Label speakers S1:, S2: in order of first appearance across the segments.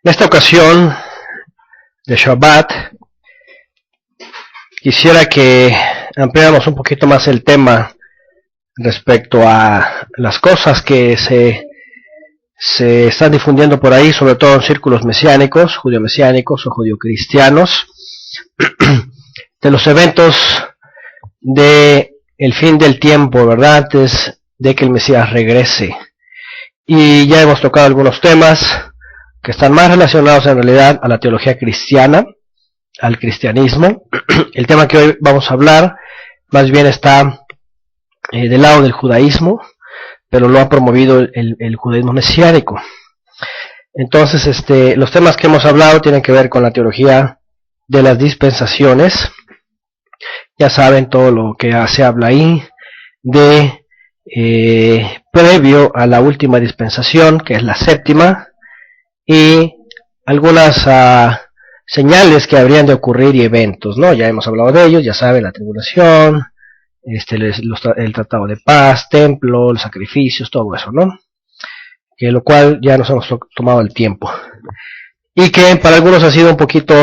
S1: En esta ocasión de Shabbat, quisiera que ampliáramos un poquito más el tema respecto a las cosas que se están difundiendo por ahí, sobre todo en círculos mesiánicos, judío-mesiánicos o judío-cristianos, de los eventos de el fin del tiempo, ¿verdad? Antes de que el Mesías regrese. Y ya hemos tocado algunos temas que están más relacionados en realidad a la teología cristiana, al cristianismo. El tema que hoy vamos a hablar más bien está del lado del judaísmo, pero lo ha promovido el judaísmo mesiánico. Entonces, los temas que hemos hablado tienen que ver con la teología de las dispensaciones. Ya saben todo lo que se habla ahí de previo a la última dispensación, que es la séptima, y algunas señales que habrían de ocurrir y eventos, ¿no? Ya hemos hablado de ellos, ya saben, la tribulación, el tratado de paz, templo, los sacrificios, todo eso, ¿no? Que lo cual ya nos hemos tomado el tiempo. Y que para algunos ha sido un poquito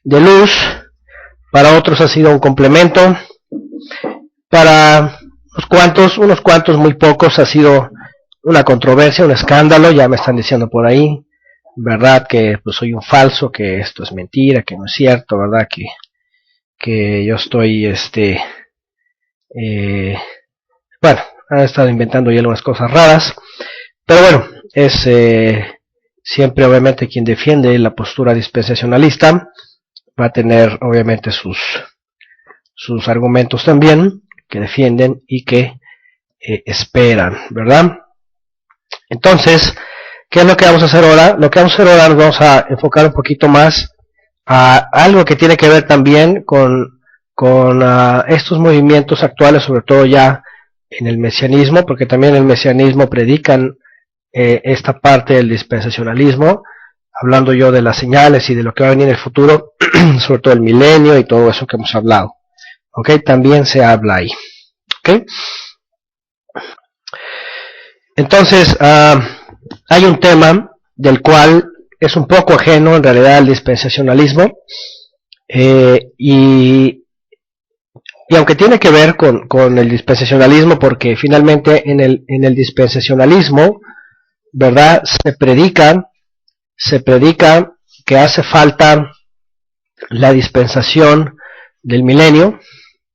S1: de luz, para otros ha sido un complemento, para unos cuantos muy pocos ha sido una controversia, un escándalo. Ya me están diciendo por ahí, ¿verdad? Que pues soy un falso, que esto es mentira, que no es cierto, ¿verdad? Que yo estoy, bueno, han estado inventando ya algunas cosas raras, pero bueno, es siempre obviamente quien defiende la postura dispensacionalista va a tener obviamente sus argumentos también, que defienden y que esperan, ¿verdad? Entonces, ¿qué es lo que vamos a hacer ahora? Lo que vamos a hacer ahora, nos vamos a enfocar un poquito más a algo que tiene que ver también con estos movimientos actuales, sobre todo ya en el mesianismo, porque también en el mesianismo predican esta parte del dispensacionalismo, hablando yo de las señales y de lo que va a venir en el futuro, sobre todo el milenio y todo eso que hemos hablado. ¿Ok? También se habla ahí. ¿Ok? Entonces, hay un tema del cual es un poco ajeno en realidad al dispensacionalismo, y aunque tiene que ver con el dispensacionalismo, porque finalmente en el dispensacionalismo, ¿verdad? Se predica que hace falta la dispensación del milenio,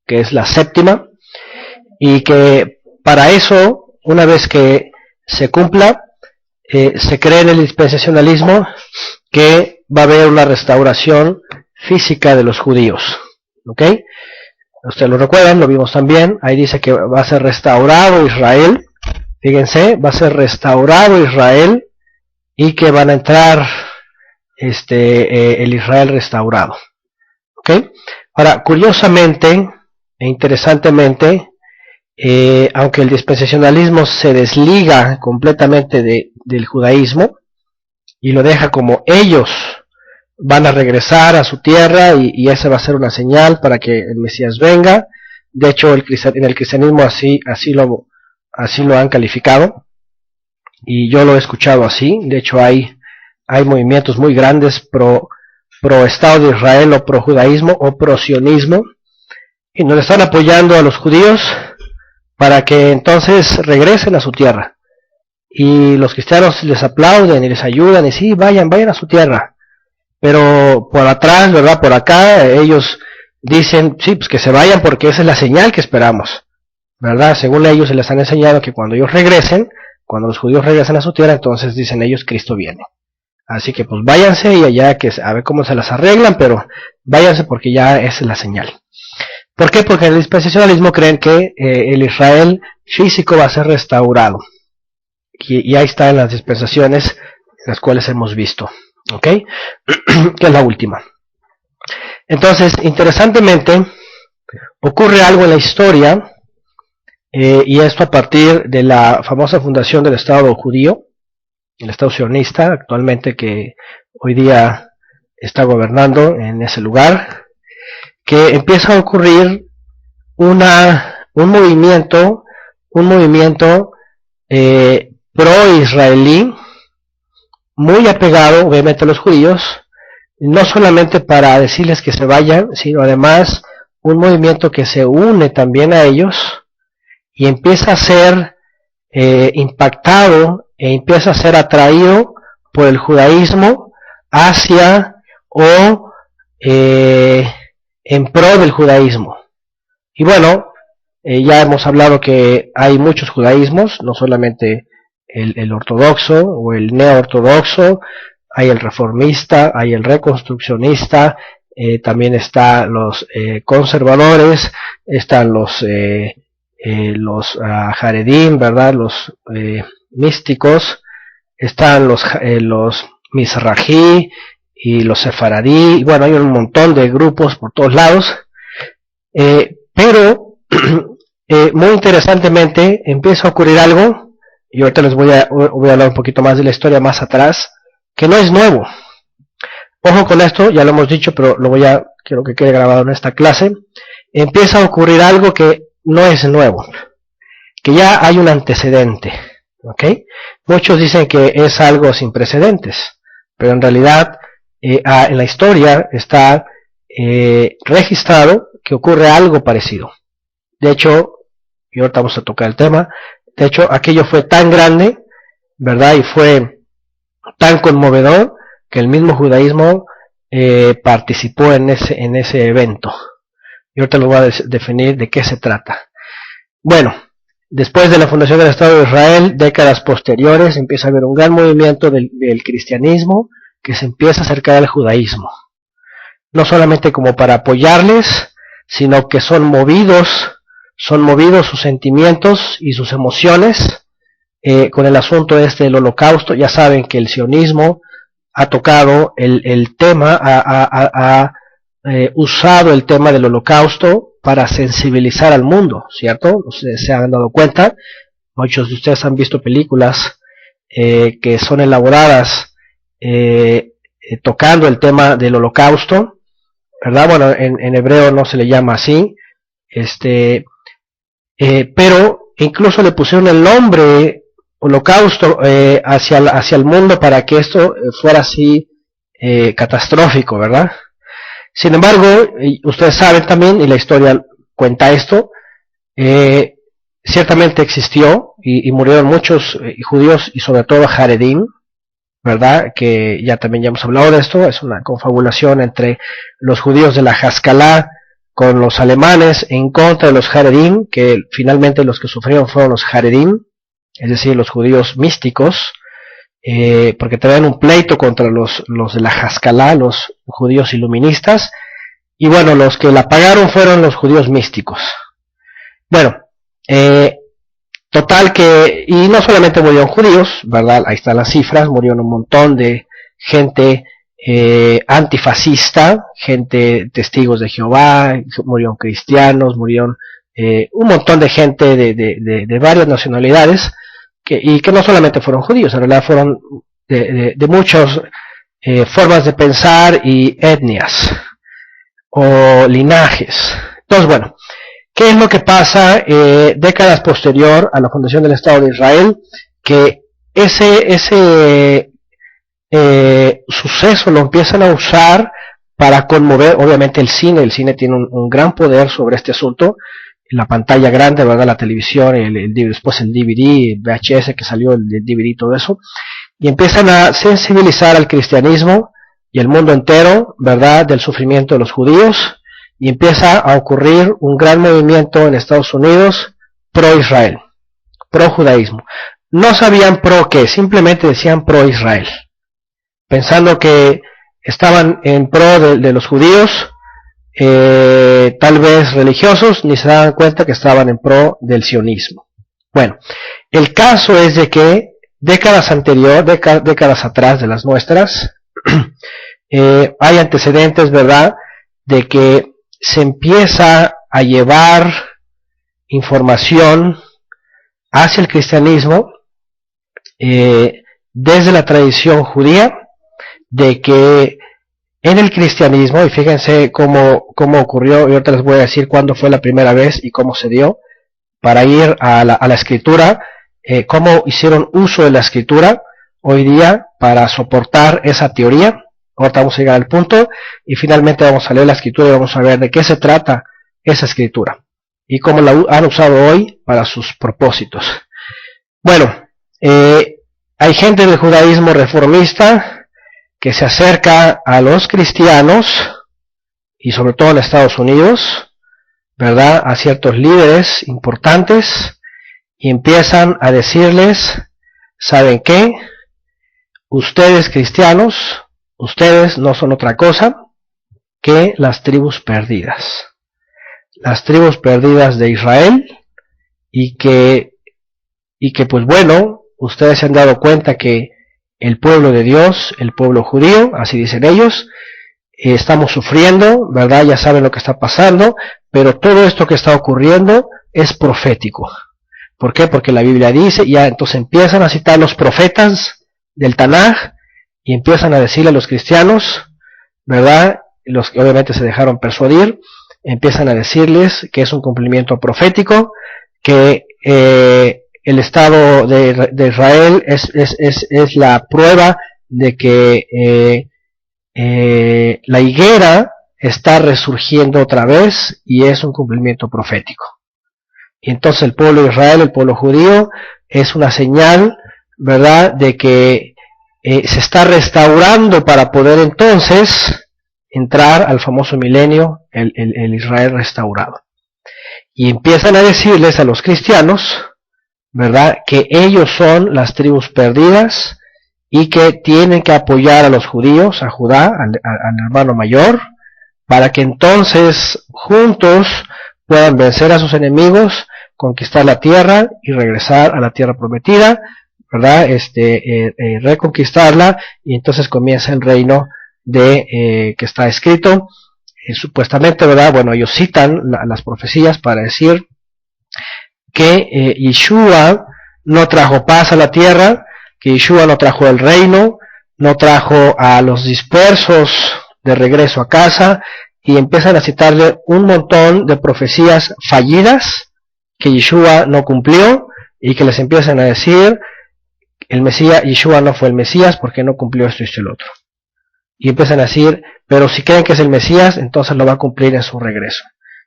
S1: que es la séptima, y que para eso, una vez que se cumpla, se cree en el dispensacionalismo que va a haber una restauración física de los judíos. ¿Ok? Ustedes lo recuerdan, lo vimos también, ahí dice que va a ser restaurado Israel, fíjense, va a ser restaurado Israel y que van a entrar el Israel restaurado. ¿Ok? Ahora, curiosamente e interesantemente, aunque el dispensacionalismo se desliga completamente del judaísmo y lo deja como ellos van a regresar a su tierra y esa va a ser una señal para que el Mesías venga. De hecho, en el cristianismo así lo han calificado, y yo lo he escuchado así. De hecho, hay movimientos muy grandes pro Estado de Israel, o pro judaísmo, o pro sionismo, y nos están apoyando a los judíos para que entonces regresen a su tierra. Y los cristianos les aplauden y les ayudan, y sí, vayan a su tierra. Pero por atrás, ¿verdad? Por acá, ellos dicen, sí, pues que se vayan porque esa es la señal que esperamos, ¿verdad? Según ellos se les han enseñado que cuando ellos regresen, cuando los judíos regresen a su tierra, entonces dicen ellos, Cristo viene. Así que pues váyanse y allá a ver cómo se las arreglan, pero váyanse porque ya esa es la señal. ¿Por qué? Porque en el dispensacionalismo creen que el Israel físico va a ser restaurado. Y ahí está en las dispensaciones las cuales hemos visto. ¿Ok? Que es la última. Entonces, interesantemente, ocurre algo en la historia, y esto a partir de la famosa fundación del Estado judío, el Estado sionista, actualmente, que hoy día está gobernando en ese lugar, que empieza a ocurrir un movimiento pro-israelí, muy apegado, obviamente, a los judíos, no solamente para decirles que se vayan, sino además un movimiento que se une también a ellos y empieza a ser impactado e empieza a ser atraído por el judaísmo hacia o en pro del judaísmo. Y bueno, ya hemos hablado que hay muchos judaísmos, no solamente el ortodoxo o el neo-ortodoxo, hay el reformista, hay el reconstruccionista, también están los conservadores, están los Haredim, ¿verdad? Los místicos, están los Mizrahi y los Sefaradí, y bueno, hay un montón de grupos por todos lados, pero muy interesantemente empieza a ocurrir algo, y ahorita les voy a hablar un poquito más de la historia más atrás, que no es nuevo. Ojo con esto, ya lo hemos dicho, pero quiero que quede grabado en esta clase. Empieza a ocurrir algo que no es nuevo, que ya hay un antecedente, ¿ok? Muchos dicen que es algo sin precedentes, pero en realidad en la historia está registrado que ocurre algo parecido. De hecho, y ahorita vamos a tocar el tema, de hecho aquello fue tan grande, ¿verdad? Y fue tan conmovedor que el mismo judaísmo participó en ese evento. Y ahorita les voy a definir de qué se trata. Bueno, después de la fundación del Estado de Israel, décadas posteriores, empieza a haber un gran movimiento del cristianismo que se empieza a acercar al judaísmo. No solamente como para apoyarles, sino que son movidos sus sentimientos y sus emociones con el asunto del holocausto. Ya saben que el sionismo ha tocado el tema, ha usado el tema del holocausto para sensibilizar al mundo, ¿cierto? Ustedes se han dado cuenta, muchos de ustedes han visto películas que son elaboradas tocando el tema del holocausto, ¿verdad? Bueno, en hebreo no se le llama así, pero incluso le pusieron el nombre holocausto hacia el mundo para que esto fuera así catastrófico, ¿verdad? Sin embargo, ustedes saben también, y la historia cuenta esto, ciertamente existió y murieron muchos judíos y sobre todo Haredim, ¿verdad? Que ya hemos hablado de esto, es una confabulación entre los judíos de la Haskalah con los alemanes en contra de los Haredim, que finalmente los que sufrieron fueron los Haredim, es decir, los judíos místicos, porque traían un pleito contra los de la Haskalah, los judíos iluministas, y bueno, los que la pagaron fueron los judíos místicos. Bueno, total que, y no solamente murieron judíos, ¿verdad? Ahí están las cifras, murieron un montón de gente antifascista, gente testigos de Jehová, murieron cristianos, murieron un montón de gente de varias nacionalidades, y que no solamente fueron judíos, en realidad fueron de muchas formas de pensar y etnias o linajes. Entonces, bueno, ¿qué es lo que pasa décadas posterior a la fundación del Estado de Israel? Que ese suceso lo empiezan a usar para conmover, obviamente el cine tiene un gran poder sobre este asunto, la pantalla grande, ¿verdad? La televisión, después el DVD, VHS que salió, el DVD y todo eso, y empiezan a sensibilizar al cristianismo y el mundo entero, ¿verdad?, del sufrimiento de los judíos, y empieza a ocurrir un gran movimiento en Estados Unidos pro-Israel, pro-judaísmo. No sabían pro qué, simplemente decían pro-Israel, pensando que estaban en pro de los judíos, tal vez religiosos, ni se daban cuenta que estaban en pro del sionismo. Bueno, el caso es de que décadas atrás de las nuestras, hay antecedentes, ¿verdad?, de que se empieza a llevar información hacia el cristianismo desde la tradición judía, de que en el cristianismo, y fíjense cómo ocurrió, y ahorita les voy a decir cuándo fue la primera vez y cómo se dio, para ir a la escritura, cómo hicieron uso de la escritura. hoy día para soportar esa teoría. Ahorita vamos a llegar al punto y finalmente vamos a leer la escritura y vamos a ver de qué se trata esa escritura y cómo la han usado hoy para sus propósitos. Bueno, hay gente del judaísmo reformista que se acerca a los cristianos y sobre todo en Estados Unidos, ¿verdad?, a ciertos líderes importantes y empiezan a decirles, ¿saben qué? Ustedes cristianos, ustedes no son otra cosa que las tribus perdidas de Israel, y que pues bueno, ustedes se han dado cuenta que el pueblo de Dios, el pueblo judío, así dicen ellos, estamos sufriendo, ¿verdad? Ya saben lo que está pasando, pero todo esto que está ocurriendo es profético. ¿Por qué? Porque la Biblia dice, ya entonces empiezan a citar los profetas del Tanaj y empiezan a decirle a los cristianos, ¿verdad?, los que obviamente se dejaron persuadir, empiezan a decirles que es un cumplimiento profético, que el Estado de Israel es la prueba de que la higuera está resurgiendo otra vez y es un cumplimiento profético. Y entonces el pueblo de Israel, el pueblo judío, es una señal, ¿verdad?, de que se está restaurando para poder entonces entrar al famoso milenio, el Israel restaurado. Y empiezan a decirles a los cristianos, ¿verdad?, que ellos son las tribus perdidas y que tienen que apoyar a los judíos, a Judá, al hermano mayor, para que entonces juntos puedan vencer a sus enemigos, conquistar la tierra y regresar a la tierra prometida, ¿verdad?, reconquistarla, y entonces comienza el reino que está escrito, supuestamente, ¿verdad? Bueno, ellos citan las profecías para decir que Yeshua no trajo paz a la tierra, que Yeshua no trajo el reino, no trajo a los dispersos de regreso a casa, y empiezan a citarle un montón de profecías fallidas que Yeshua no cumplió, y que les empiezan a decir, el Mesías, Yeshua no fue el Mesías porque no cumplió esto y esto y lo otro. Y empiezan a decir, pero si creen que es el Mesías, entonces lo va a cumplir en su regreso.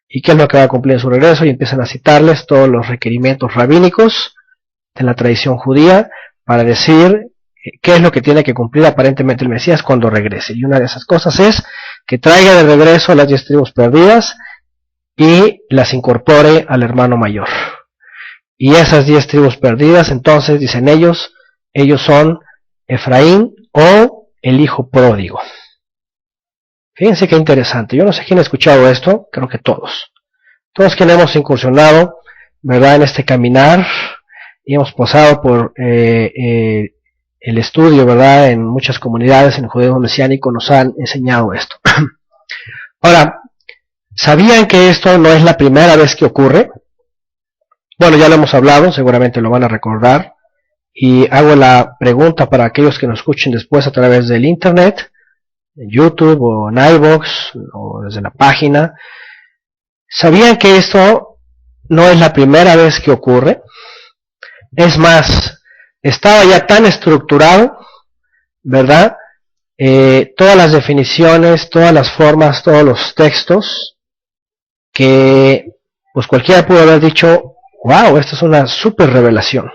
S1: ¿Y qué es lo que va a cumplir en su regreso? Y empiezan a citarles todos los requerimientos rabínicos de la tradición judía para decir qué es lo que tiene que cumplir aparentemente el Mesías cuando regrese. Y una de esas cosas es que traiga de regreso a las 10 tribus perdidas y las incorpore al hermano mayor. Y esas 10 tribus perdidas, entonces, dicen ellos son Efraín o el hijo pródigo. Fíjense qué interesante. Yo no sé quién ha escuchado esto, creo que todos. Todos quienes hemos incursionado, ¿verdad?, en este caminar, y hemos pasado por el estudio, ¿verdad?, en muchas comunidades en el judaísmo mesiánico nos han enseñado esto. Ahora, ¿sabían que esto no es la primera vez que ocurre? Bueno, ya lo hemos hablado, seguramente lo van a recordar, y hago la pregunta para aquellos que nos escuchen después a través del internet, en YouTube o en iVoox o desde la página. ¿Sabían que esto no es la primera vez que ocurre? Es más, estaba ya tan estructurado, ¿verdad? Todas las definiciones, todas las formas, todos los textos, que pues cualquiera pudo haber dicho, wow, esto es una super revelación.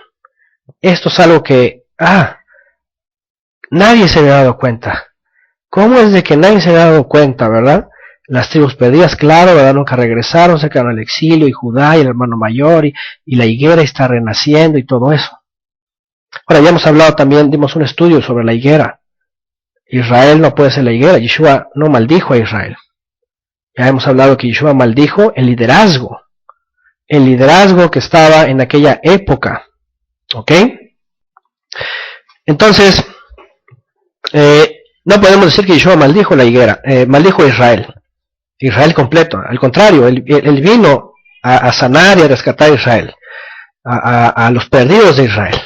S1: Esto es algo que, nadie se había dado cuenta. ¿Cómo es de que nadie se había dado cuenta, verdad? Las tribus perdidas, claro, ¿verdad?, nunca regresaron, se quedaron al exilio, y Judá, y el hermano mayor, y la higuera está renaciendo, y todo eso. Ahora, ya hemos hablado también, dimos un estudio sobre la higuera. Israel no puede ser la higuera, Yeshua no maldijo a Israel. Ya hemos hablado que Yeshua maldijo el liderazgo que estaba en aquella época. ¿Ok? Entonces, no podemos decir que Yeshua maldijo la higuera, maldijo a Israel completo. Al contrario, él vino a sanar y a rescatar a Israel, a los perdidos de Israel.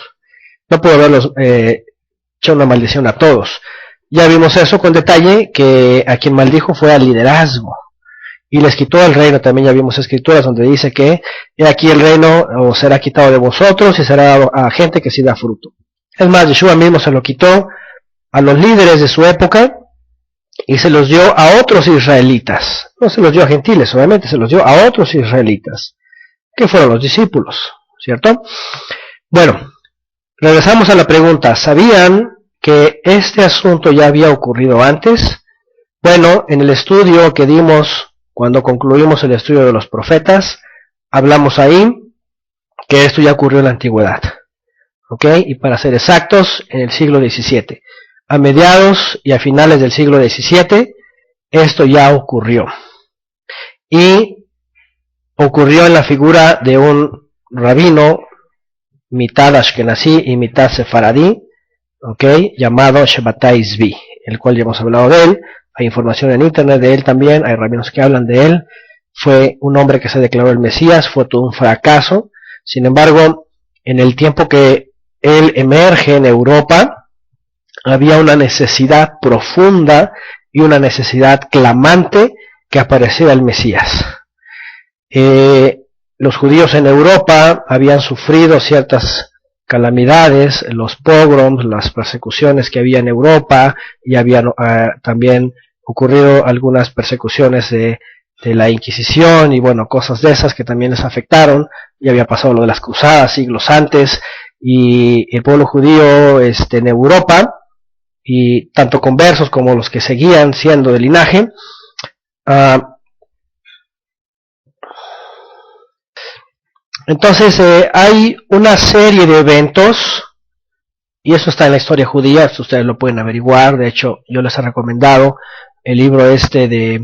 S1: No puedo haberlos hecho una maldición a todos. Ya vimos eso con detalle, que a quien maldijo fue al liderazgo. Y les quitó el reino. También ya vimos escrituras donde dice que aquí el reino os será quitado de vosotros y será dado a gente que sí da fruto. Es más, Yeshua mismo se lo quitó a los líderes de su época y se los dio a otros israelitas. No se los dio a gentiles, obviamente, se los dio a otros israelitas, que fueron los discípulos, ¿cierto? Bueno, regresamos a la pregunta. ¿Sabían que este asunto ya había ocurrido antes? Bueno, en el estudio que dimos cuando concluimos el estudio de los profetas, hablamos ahí que esto ya ocurrió en la antigüedad. ¿Ok? Y para ser exactos, en el siglo XVII. A mediados y a finales del siglo XVII, esto ya ocurrió. Y ocurrió en la figura de un rabino, mitad ashkenazí y mitad sefaradí, ¿ok? Llamado Shabbatai Zvi, el cual ya hemos hablado de él. Hay información en internet de él también, hay rabinos que hablan de él. Fue un hombre que se declaró el Mesías, fue todo un fracaso. Sin embargo, en el tiempo que él emerge en Europa, había una necesidad profunda y una necesidad clamante que apareciera el Mesías. Los judíos en Europa habían sufrido ciertas calamidades, los pogroms, las persecuciones que había en Europa, y habían también ocurrido algunas persecuciones de la Inquisición y bueno, cosas de esas que también les afectaron. Ya había pasado lo de las cruzadas siglos antes, y el pueblo judío en Europa, y tanto conversos como los que seguían siendo de linaje, entonces hay una serie de eventos, y eso está en la historia judía, esto ustedes lo pueden averiguar. De hecho, yo les he recomendado el libro de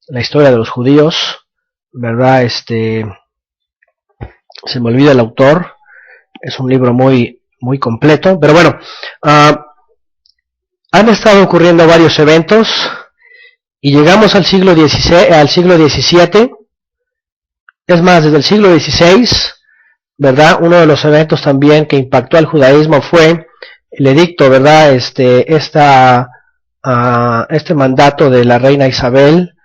S1: la historia de los judíos, ¿verdad? Se me olvida el autor, es un libro muy, muy completo, pero bueno, han estado ocurriendo varios eventos, y llegamos al siglo XVII, es más, desde el siglo XVI, ¿verdad? Uno de los eventos también que impactó al judaísmo fue el edicto, ¿verdad? Este mandato de la reina Isabel,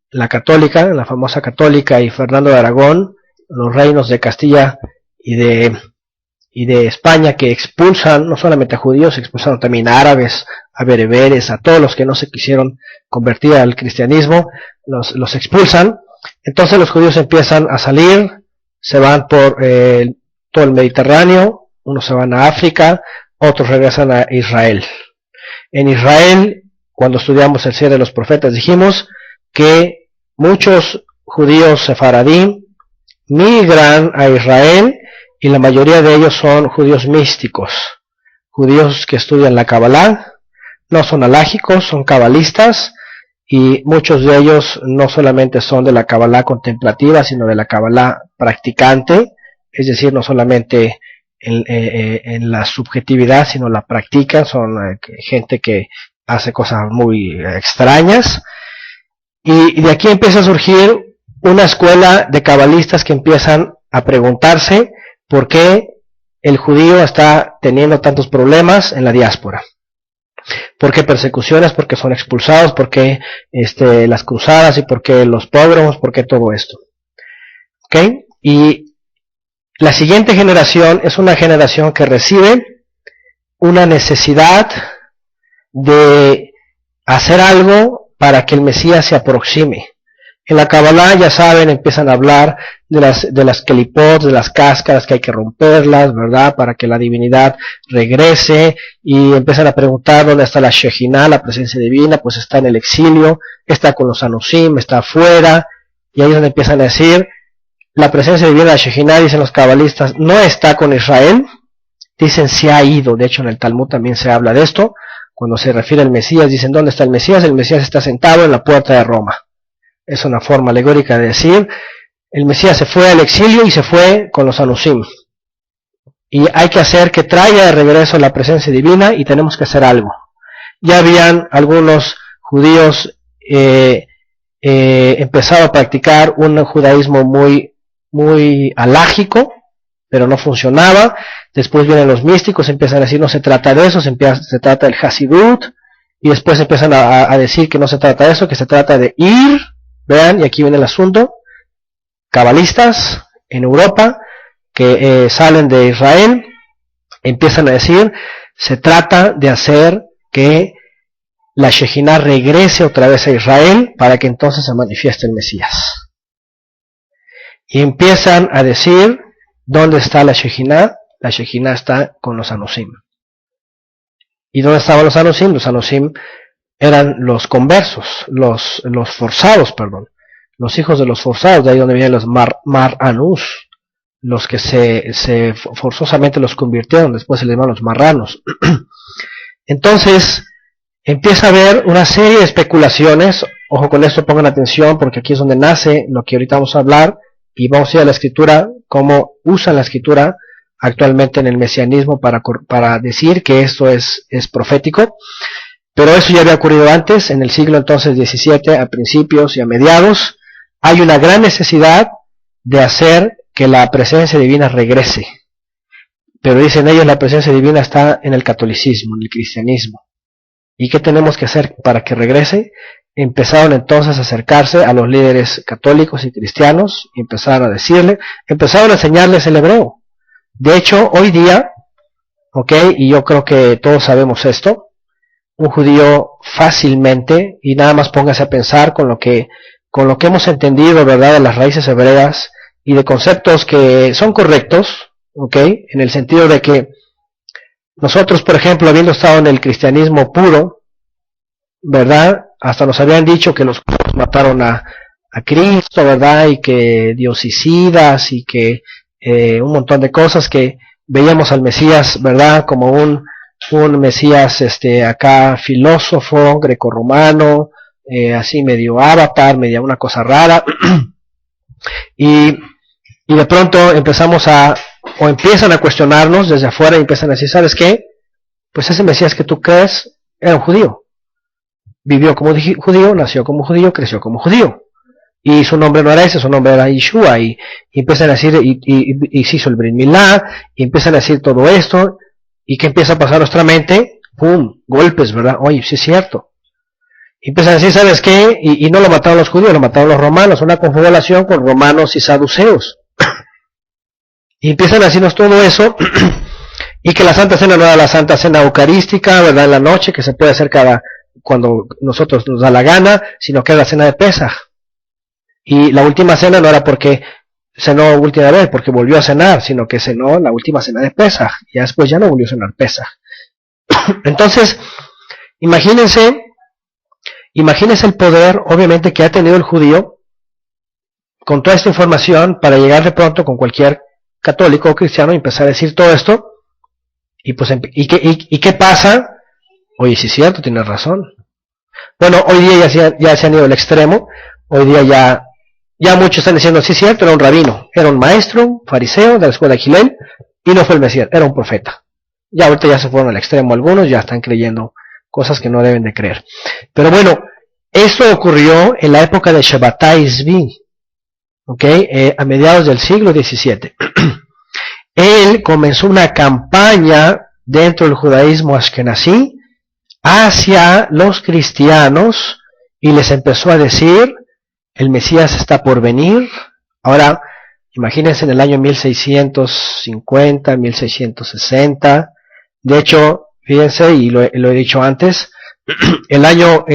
S1: la católica, la famosa católica, y Fernando de Aragón, los reinos de Castilla y de España, que expulsan no solamente a judíos, expulsaron también a árabes, a bereberes, a todos los que no se quisieron convertir al cristianismo, los expulsan. Entonces los judíos empiezan a salir, se van por todo el Mediterráneo, unos se van a África, otros regresan a Israel. En Israel, cuando estudiamos el cierre de los profetas, dijimos que muchos judíos sefaradí migran a Israel, y la mayoría de ellos son judíos místicos, judíos que estudian la Kabbalah, no son alágicos, son cabalistas, y muchos de ellos no solamente son de la Kabbalah contemplativa, sino de la Kabbalah practicante, es decir, no solamente en la subjetividad, sino la practican, son gente que hace cosas muy extrañas, y de aquí empieza a surgir una escuela de cabalistas que empiezan a preguntarse por qué el judío está teniendo tantos problemas en la diáspora. ¿Por qué persecuciones? ¿Por qué son expulsados? ¿Por qué las cruzadas? ¿Y por qué los pogroms? ¿Por qué todo esto? ¿Ok? Y la siguiente generación es una generación que recibe una necesidad de hacer algo para que el Mesías se aproxime. En la Kabbalah, ya saben, empiezan a hablar de las kelipot, de las cáscaras, que hay que romperlas, ¿verdad? Para que la divinidad regrese, y empiezan a preguntar dónde está la Shejinah, la presencia divina. Pues está en el exilio, está con los Anusim, está afuera, y ahí es donde empiezan a decir, la presencia divina de la Shejinah, dicen los cabalistas, no está con Israel, dicen se ha ido. De hecho, en el Talmud también se habla de esto, cuando se refiere al Mesías, dicen ¿dónde está el Mesías? El Mesías está sentado en la puerta de Roma. Es una forma alegórica de decir, el Mesías se fue al exilio y se fue con los Anusim. Y hay que hacer que traiga de regreso la presencia divina, y tenemos que hacer algo. Ya habían algunos judíos empezado a practicar un judaísmo muy, muy alágico, pero no funcionaba. Después vienen los místicos, empiezan a decir no se trata de eso, se trata del Hasidut, y después empiezan a decir que no se trata de eso, que se trata de ir. Vean, y aquí viene el asunto, cabalistas en Europa que salen de Israel, empiezan a decir Se trata de hacer que la Shejinah regrese otra vez a Israel para que entonces se manifieste el Mesías. Y empiezan a decir, ¿dónde está la Shejinah? La Shejinah está con los Anusim. ¿Y dónde estaban los Anusim? Los Anusim eran los conversos, los forzados, los hijos de los forzados, de ahí donde vienen los Mar Anus, los que se forzosamente los convirtieron, después se les llaman los marranos. Entonces, empieza a haber una serie de especulaciones. Ojo con esto, pongan atención, porque aquí es donde nace lo que ahorita vamos a hablar, y vamos a ir a la escritura, cómo usan la escritura actualmente en el mesianismo para decir que esto es profético. Pero eso ya había ocurrido antes, en el siglo entonces 17, a principios y a mediados. Hay una gran necesidad de hacer que la presencia divina regrese. Pero dicen ellos, la presencia divina está en el catolicismo, en el cristianismo. ¿Y qué tenemos que hacer para que regrese? Empezaron entonces a acercarse a los líderes católicos y cristianos, y empezaron a decirle, empezaron a enseñarles el hebreo. De hecho, hoy día, y yo creo que todos sabemos esto, un judío fácilmente, y nada más póngase a pensar con lo que hemos entendido, ¿verdad?, de las raíces hebreas y de conceptos que son correctos, en el sentido de que nosotros, por ejemplo, habiendo estado en el cristianismo puro, ¿verdad?, hasta nos habían dicho que los judíos mataron a Cristo, ¿verdad?, y que diosicidas, y que un montón de cosas, que veíamos al Mesías, ¿verdad?, como un Mesías acá filósofo, grecorromano, así medio avatar, media una cosa rara. y de pronto empiezan a cuestionarnos desde afuera, y empiezan a decir, ¿sabes qué? Pues ese Mesías que tú crees era un judío. Vivió como judío, nació como judío, creció como judío. Y su nombre no era ese, su nombre era Yeshua. Y empiezan a decir, y se hizo el Brit Milá, y empiezan a decir todo esto. ¿Y qué empieza a pasar a nuestra mente? ¡Pum! Golpes, ¿verdad? Oye, sí es cierto. Y empiezan a decir, ¿sabes qué? Y no lo mataron los judíos, lo mataron los romanos. Una confabulación con romanos y saduceos. Y empiezan a decirnos todo eso. Y que la Santa Cena no era la Santa Cena Eucarística, ¿verdad?, en la noche, que se puede hacer cuando nosotros nos da la gana, sino que era la cena de Pesaj. Y la última cena no era porque cenó última vez, porque volvió a cenar, sino que cenó la última cena de Pesaj. Y después ya no volvió a cenar Pesaj. Entonces, imagínense el poder, obviamente, que ha tenido el judío con toda esta información para llegar de pronto con cualquier católico o cristiano y empezar a decir todo esto. Y pues, ¿y qué pasa? Oye, sí es cierto, tienes razón. Bueno, hoy día ya se han ido al extremo. Hoy día ya muchos están diciendo, sí es cierto, era un rabino, era un maestro, un fariseo de la escuela de Gilel, y no fue el Mesías, era un profeta. Ya ahorita ya se fueron al extremo algunos, ya están creyendo cosas que no deben de creer. Pero bueno, esto ocurrió en la época de Shabbatai Zvi, a mediados del siglo XVII. Él comenzó una campaña dentro del judaísmo ashkenazí hacia los cristianos y les empezó a decir, el Mesías está por venir. Ahora, imagínense en el año 1650, 1660. De hecho, fíjense, y lo he dicho antes, el año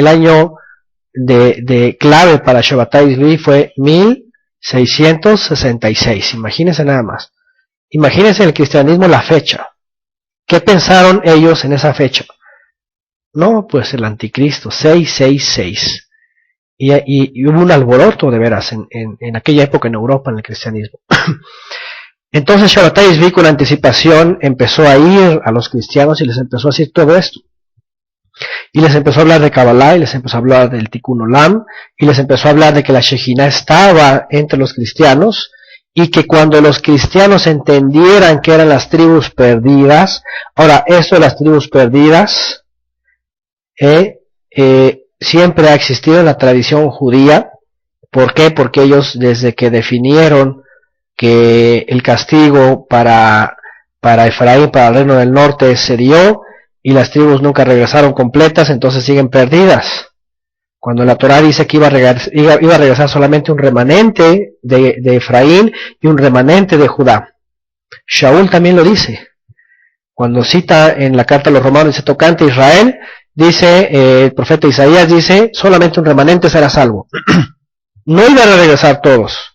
S1: de clave para Shabbatai Zvi fue 1666. Imagínense nada más. Imagínense en el cristianismo la fecha. ¿Qué pensaron ellos en esa fecha? No, pues el anticristo, 666. Y hubo un alboroto de veras en aquella época en Europa, en el cristianismo. Entonces Shabbatai Zvi con anticipación empezó a ir a los cristianos y les empezó a decir todo esto. Y les empezó a hablar de Kabbalah, y les empezó a hablar del Tikkun Olam, y les empezó a hablar de que la Shejinah estaba entre los cristianos, y que cuando los cristianos entendieran que eran las tribus perdidas, ahora, esto de las tribus perdidas, siempre ha existido en la tradición judía. ¿Por qué? Porque ellos, desde que definieron que el castigo para Efraín, para el reino del norte, se dio, y las tribus nunca regresaron completas, entonces siguen perdidas. Cuando la Torá dice que iba a regresar solamente un remanente de Efraín y un remanente de Judá. Shaul también lo dice. Cuando cita en la carta a los romanos, dice tocante a Israel, dice, el profeta Isaías dice, solamente un remanente será salvo. No iban a regresar todos,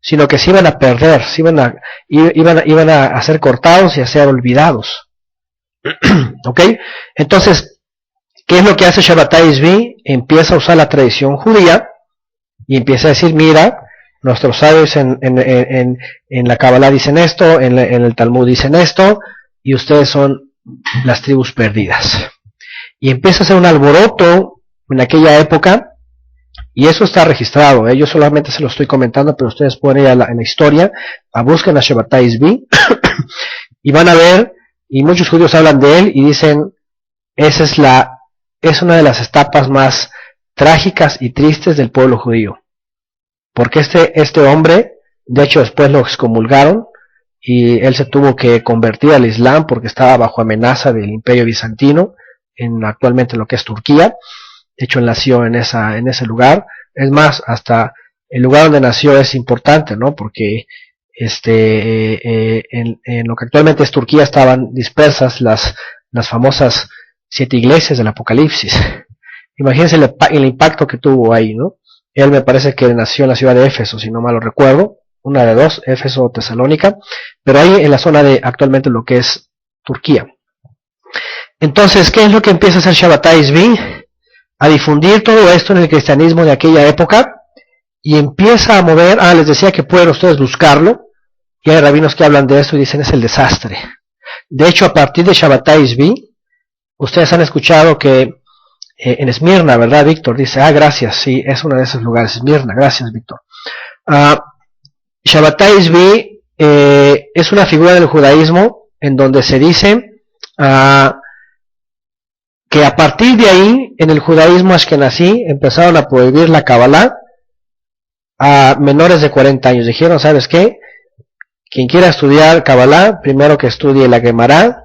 S1: sino que se iban a perder, iban a ser cortados y a ser olvidados. ¿Ok? Entonces, ¿qué es lo que hace Shabbatai Zvi? Empieza a usar la tradición judía y empieza a decir, mira, nuestros sabios en la Kabbalah dicen esto, en el Talmud dicen esto, y ustedes son las tribus perdidas. Y empieza a hacer un alboroto en aquella época, y eso está registrado, yo solamente se lo estoy comentando, pero ustedes pueden ir en la historia, busquen a Shabbatai Zvi, y van a ver, y muchos judíos hablan de él, y dicen, es una de las etapas más trágicas y tristes del pueblo judío. Porque este hombre, de hecho después lo excomulgaron, y él se tuvo que convertir al Islam porque estaba bajo amenaza del Imperio Bizantino, en actualmente lo que es Turquía. De hecho él nació en ese lugar. Es más, hasta el lugar donde nació es importante, ¿no? Porque en lo que actualmente es Turquía estaban dispersas las famosas 7 iglesias del Apocalipsis. Imagínense el impacto que tuvo ahí, ¿no? Él me parece que nació en la ciudad de Éfeso, si no mal lo recuerdo, una de dos, Éfeso o Tesalónica, pero ahí en la zona de actualmente lo que es Turquía. Entonces, ¿qué es lo que empieza a hacer Shabbatai Zvi? A difundir todo esto en el cristianismo de aquella época, y empieza a mover, les decía que pueden ustedes buscarlo, y hay rabinos que hablan de esto y dicen es el desastre. De hecho, a partir de Shabbatai Zvi, ustedes han escuchado que en Esmirna, ¿verdad, Víctor? Dice, gracias, sí, es uno de esos lugares, Esmirna, gracias, Víctor. Shabbatai Zvi es una figura del judaísmo en donde se dice que a partir de ahí, en el judaísmo ashkenazí, empezaron a prohibir la Kabbalah a menores de 40 años. Dijeron, ¿sabes qué? Quien quiera estudiar Kabbalah, primero que estudie la Gemara,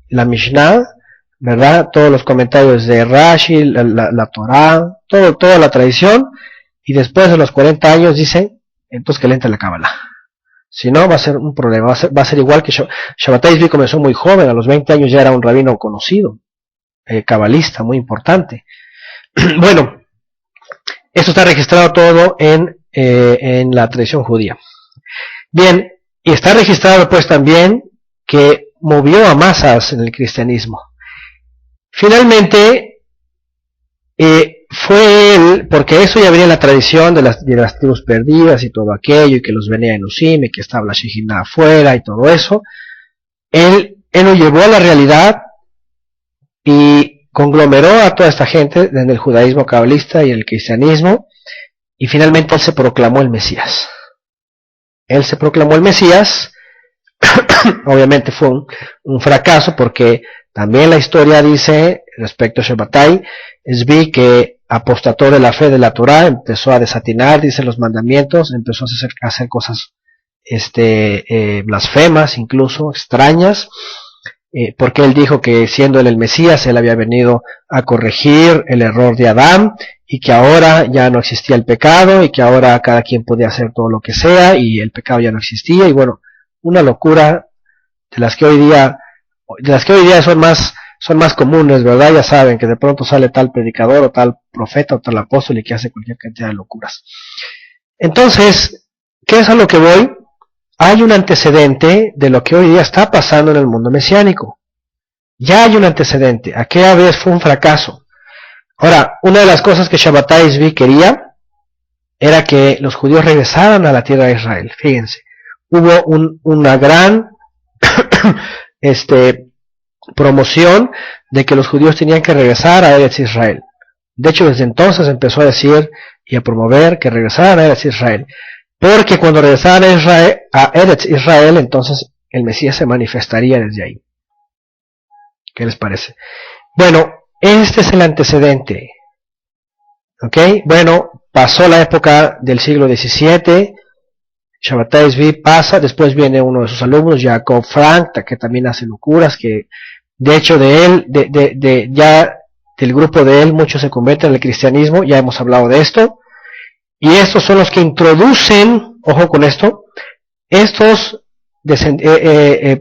S1: la Mishnah, ¿verdad? Todos los comentarios de Rashi, la Torah, toda la tradición, y después de los 40 años dice, entonces que le entre la Kabbalah. Si no, va a ser un problema, va a ser igual que Shabbatai Zvi comenzó muy joven, a los 20 años ya era un rabino conocido, cabalista, muy importante. Bueno, esto está registrado todo en la tradición judía. Bien, y está registrado pues también que movió a masas en el cristianismo. Finalmente, fue él, porque eso ya venía en la tradición de las tribus perdidas y todo aquello, y que los venía en Usim, y que estaba la Shejina afuera y todo eso. Él lo llevó a la realidad y conglomeró a toda esta gente en el judaísmo cabalista y el cristianismo, y finalmente él se proclamó el Mesías. Él se proclamó el Mesías. Obviamente fue un fracaso, porque también la historia dice respecto a Shabbatai Zvi que apostató de la fe de la Torah, empezó a desatinar, dice, los mandamientos, empezó a hacer cosas blasfemas, incluso extrañas, porque él dijo que siendo él el Mesías, él había venido a corregir el error de Adán, y que ahora ya no existía el pecado, y que ahora cada quien podía hacer todo lo que sea, y el pecado ya no existía, y bueno, una locura de las que hoy día son más comunes, ¿verdad? Ya saben que de pronto sale tal predicador o tal profeta o tal apóstol y que hace cualquier cantidad de locuras. Entonces, ¿qué es a lo que voy? Hay un antecedente de lo que hoy día está pasando en el mundo mesiánico. Ya hay un antecedente. Aquella vez fue un fracaso. Ahora, una de las cosas que Shabbatai Zvi quería era que los judíos regresaran a la tierra de Israel. Fíjense, hubo una gran promoción de que los judíos tenían que regresar a Eretz Israel. De hecho, desde entonces empezó a decir y a promover que regresaran a Eretz Israel, porque cuando regresaran a Eretz Israel, entonces el Mesías se manifestaría desde ahí. ¿Qué les parece? Bueno, este es el antecedente. ¿Ok? Bueno, pasó la época del siglo XVII, Shabbatai Zvi pasa, después viene uno de sus alumnos, Jacob Frank, que también hace locuras, que de hecho de él, ya del grupo de él, muchos se convierten al cristianismo, ya hemos hablado de esto, y estos son los que introducen, ojo con esto, estos,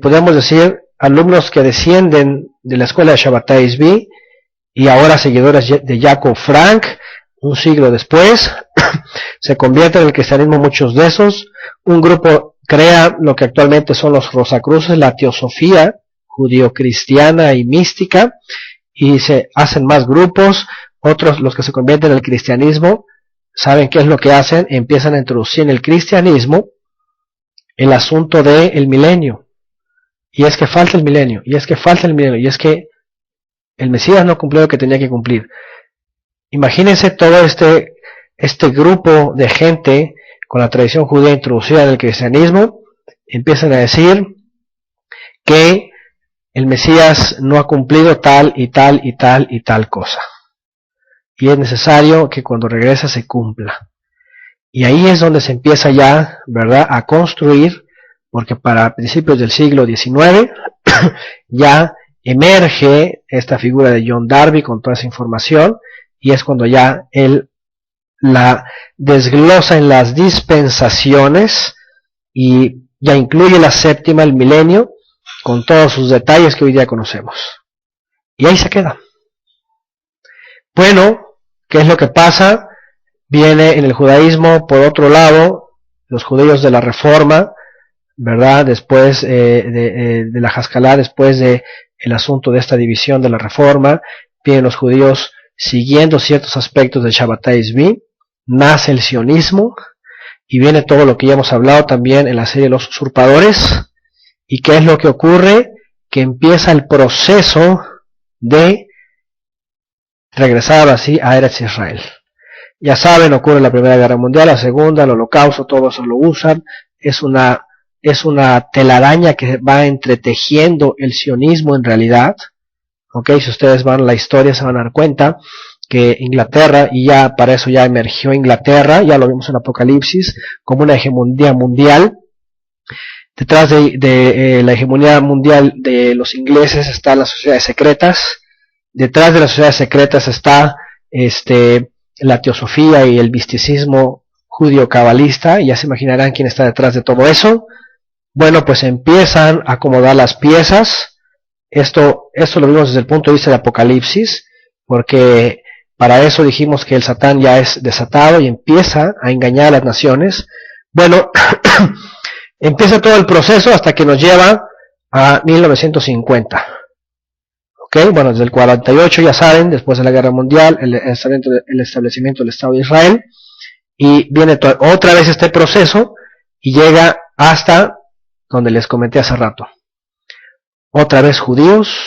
S1: podemos decir, alumnos que descienden de la escuela de Shabbatai Zvi y ahora seguidores de Jacob Frank, un siglo después, se convierten en el cristianismo muchos de esos. Un grupo crea lo que actualmente son los Rosacruces, la teosofía judío-cristiana y mística, y se hacen más grupos. Otros, los que se convierten en el cristianismo, ¿saben qué es lo que hacen? Empiezan a introducir en el cristianismo el asunto del milenio. Y es que falta el milenio, y es que falta el milenio, y es que el Mesías no cumplió lo que tenía que cumplir. Imagínense todo este grupo de gente con la tradición judía introducida en el cristianismo, empiezan a decir que el Mesías no ha cumplido tal y tal y tal y tal cosa. Y es necesario que cuando regresa se cumpla. Y ahí es donde se empieza ya, ¿verdad?, a construir, porque para principios del siglo XIX ya emerge esta figura de John Darby con toda esa información, y es cuando ya él la desglosa en las dispensaciones y ya incluye la séptima, el milenio, con todos sus detalles que hoy día conocemos. Y ahí se queda. Bueno, ¿qué es lo que pasa? Viene en el judaísmo, por otro lado, los judíos de la Reforma, ¿verdad? Después de la Haskalah, después de el asunto de esta división de la Reforma, vienen los judíos siguiendo ciertos aspectos del Shabbatai Zvi, nace el sionismo, y viene todo lo que ya hemos hablado también en la serie de los usurpadores. ¿Y qué es lo que ocurre? Que empieza el proceso de regresar así a Eretz Israel. Ya saben, ocurre la Primera Guerra Mundial, la Segunda, el Holocausto, todo eso lo usan. Es una telaraña que va entretejiendo el sionismo en realidad. Ok, si ustedes van a la historia se van a dar cuenta que Inglaterra, y ya para eso ya emergió Inglaterra, ya lo vimos en Apocalipsis, como una hegemonía mundial. Detrás de la hegemonía mundial de los ingleses están las sociedades secretas. Detrás de las sociedades secretas está la teosofía y el misticismo judío-cabalista, y ya se imaginarán quién está detrás de todo eso. Bueno, pues empiezan a acomodar las piezas. Esto lo vimos desde el punto de vista de Apocalipsis, porque para eso dijimos que el Satán ya es desatado y empieza a engañar a las naciones. Bueno, empieza todo el proceso hasta que nos lleva a 1950. Ok, bueno, desde el 48 ya saben, después de la Guerra Mundial, el establecimiento del Estado de Israel, y viene otra vez este proceso y llega hasta donde les comenté hace rato. Otra vez judíos,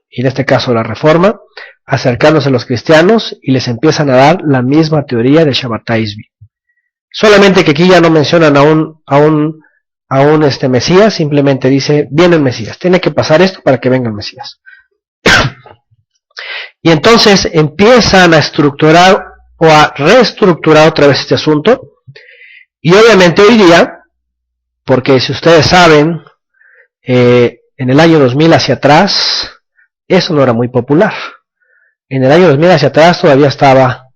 S1: y en este caso la Reforma, acercándose a los cristianos y les empiezan a dar la misma teoría de Shabbatai Zvi. Solamente que aquí ya no mencionan a un Mesías, simplemente dice, viene el Mesías, tiene que pasar esto para que venga el Mesías. Y entonces empiezan a estructurar o a reestructurar otra vez este asunto, y obviamente hoy día, porque si ustedes saben, en el año 2000 hacia atrás, eso no era muy popular. En el año 2000 hacia atrás todavía estaba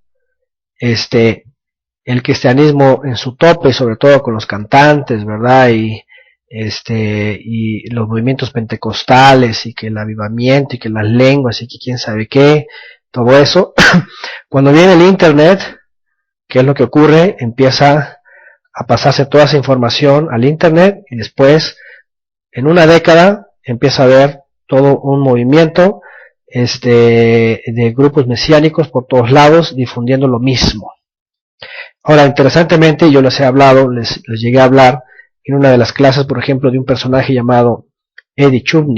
S1: el cristianismo en su tope, sobre todo con los cantantes, ¿verdad? Y los movimientos pentecostales, y que el avivamiento, y que las lenguas, y que quién sabe qué, todo eso. Cuando viene el internet, ¿qué es lo que ocurre? Empieza a pasarse toda esa información al internet, y después, en una década, empieza a haber todo un movimiento de grupos mesiánicos por todos lados difundiendo lo mismo. Ahora, interesantemente, yo les he hablado, les llegué a hablar en una de las clases, por ejemplo, de un personaje llamado Eddie Chubney.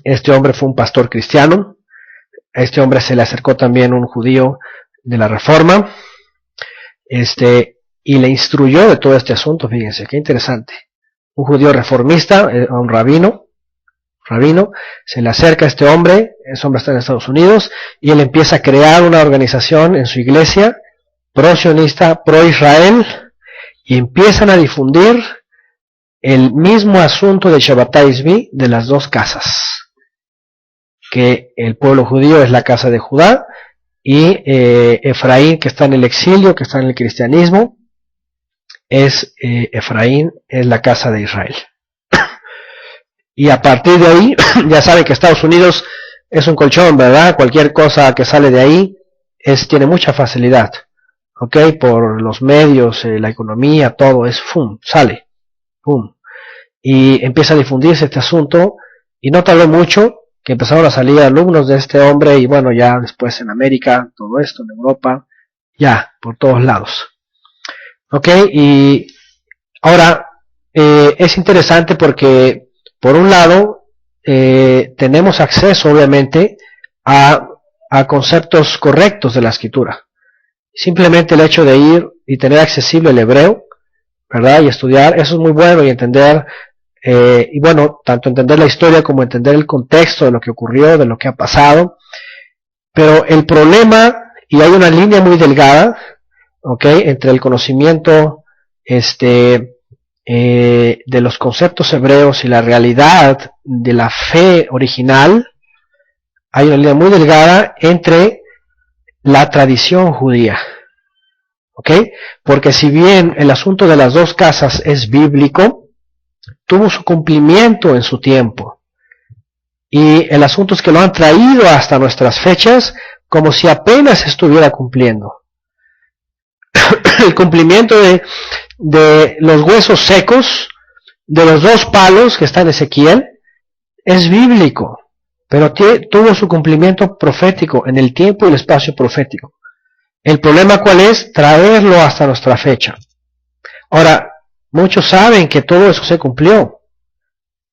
S1: Este hombre fue un pastor cristiano. A este hombre se le acercó también un judío de la Reforma, y le instruyó de todo este asunto. Fíjense, qué interesante. Un judío reformista, un rabino, se le acerca a este hombre está en Estados Unidos, y él empieza a crear una organización en su iglesia, pro-sionista, pro-Israel, y empiezan a difundir el mismo asunto de Shabbatai Zvi de las dos casas, que el pueblo judío es la casa de Judá, y Efraín, que está en el exilio, que está en el cristianismo, Efraín es la casa de Israel. Y a partir de ahí, ya saben que Estados Unidos es un colchón, ¿verdad? Cualquier cosa que sale de ahí tiene mucha facilidad, ¿ok? Por los medios, la economía, todo es, ¡fum!, sale, ¡fum! Y empieza a difundirse este asunto, y no tardó mucho que empezaron a salir alumnos de este hombre, y bueno, ya después en América, todo esto, en Europa, ya, por todos lados. ¿Ok? Y ahora, es interesante porque, por un lado, tenemos acceso, obviamente, a conceptos correctos de la escritura. Simplemente el hecho de ir y tener accesible el hebreo, ¿verdad? Y estudiar, eso es muy bueno, y entender, y bueno, tanto entender la historia como entender el contexto de lo que ocurrió, de lo que ha pasado. Pero el problema, y hay una línea muy delgada, ¿ok?, entre el conocimiento de los conceptos hebreos y la realidad de la fe original. Hay una línea muy delgada entre la tradición judía, ¿ok? Porque si bien el asunto de las dos casas es bíblico, tuvo su cumplimiento en su tiempo. Y el asunto es que lo han traído hasta nuestras fechas como si apenas estuviera cumpliendo. El cumplimiento de los huesos secos, de los 2 palos que está en Ezequiel, es bíblico, pero tuvo su cumplimiento profético en el tiempo y el espacio profético. El problema, ¿cuál es? Traerlo hasta nuestra fecha. Ahora, muchos saben que todo eso se cumplió,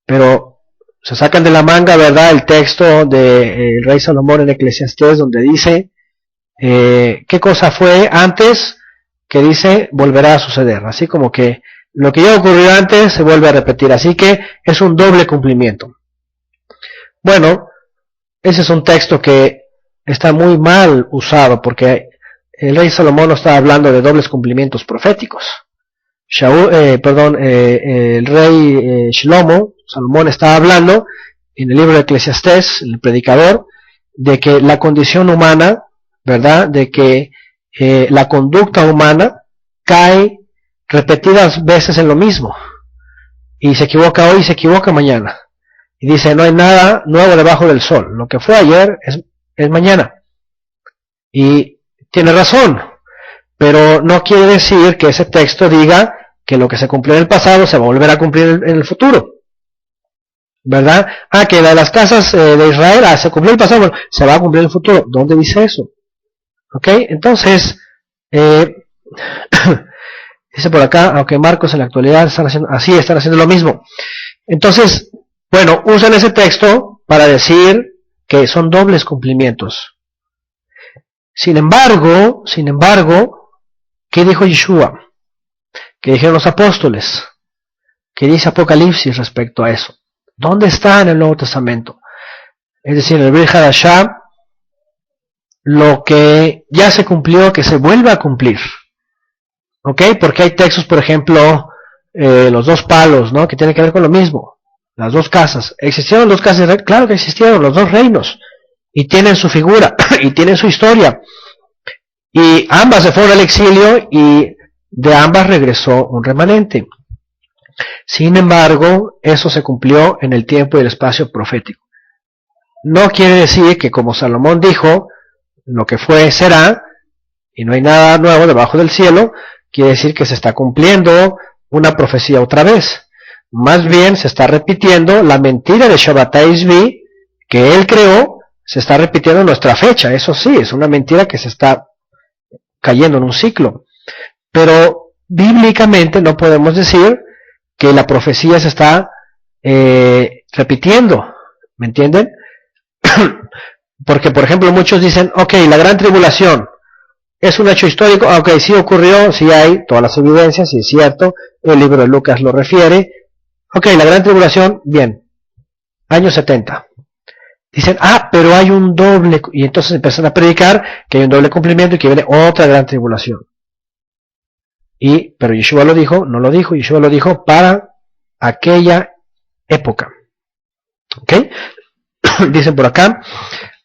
S1: pero se sacan de la manga, ¿verdad?, el texto del rey Salomón en Eclesiastés, donde dice, ¿qué cosa fue antes? Que dice, volverá a suceder. Así como que lo que ya ocurrió antes se vuelve a repetir. Así que es un doble cumplimiento. Bueno, ese es un texto que está muy mal usado, porque el rey Salomón no está hablando de dobles cumplimientos proféticos. El rey Shlomo, Salomón, está hablando en el libro de Eclesiastés, el predicador, de que la condición humana, ¿verdad?, de que la conducta humana cae repetidas veces en lo mismo, y se equivoca hoy y se equivoca mañana, y dice, no hay nada nuevo debajo del sol, lo que fue ayer es mañana, y tiene razón, pero no quiere decir que ese texto diga que lo que se cumplió en el pasado se va a volver a cumplir en el futuro, ¿verdad? Que la de las casas de Israel, se cumplió el pasado, bueno, se va a cumplir en el futuro. ¿Dónde dice eso? ¿Ok? Entonces, dice por acá, aunque Marcos en la actualidad están haciendo lo mismo. Entonces, bueno, usan ese texto para decir que son dobles cumplimientos. Sin embargo, ¿qué dijo Yeshua? ¿Qué dijeron los apóstoles? ¿Qué dice Apocalipsis respecto a eso? ¿Dónde está en el Nuevo Testamento? Es decir, en el Brit Hadashah, lo que ya se cumplió, que se vuelva a cumplir. ¿Ok? Porque hay textos, por ejemplo, los 2 palos, ¿no?, que tienen que ver con lo mismo. Las 2 casas. ¿Existieron 2 casas? Claro que existieron, los 2 reinos. Y tienen su figura, y tienen su historia. Y ambas se fueron al exilio, y de ambas regresó un remanente. Sin embargo, eso se cumplió en el tiempo y el espacio profético. No quiere decir que, como Salomón dijo, lo que fue será, y no hay nada nuevo debajo del cielo, quiere decir que se está cumpliendo una profecía otra vez. Más bien se está repitiendo la mentira de Shabbatai Zvi que él creó, se está repitiendo en nuestra fecha. Eso sí, es una mentira que se está cayendo en un ciclo. Pero bíblicamente no podemos decir que la profecía se está repitiendo. ¿Me entienden? Porque, por ejemplo, muchos dicen, ok, la gran tribulación es un hecho histórico, ok, sí ocurrió, sí hay todas las evidencias, sí es cierto, el libro de Lucas lo refiere, ok, la gran tribulación, bien, años 70. Dicen, pero hay un doble, y entonces empiezan a predicar que hay un doble cumplimiento y que viene otra gran tribulación. Pero Yeshua lo dijo, no lo dijo, Yeshua lo dijo para aquella época. ¿Ok? Dicen por acá,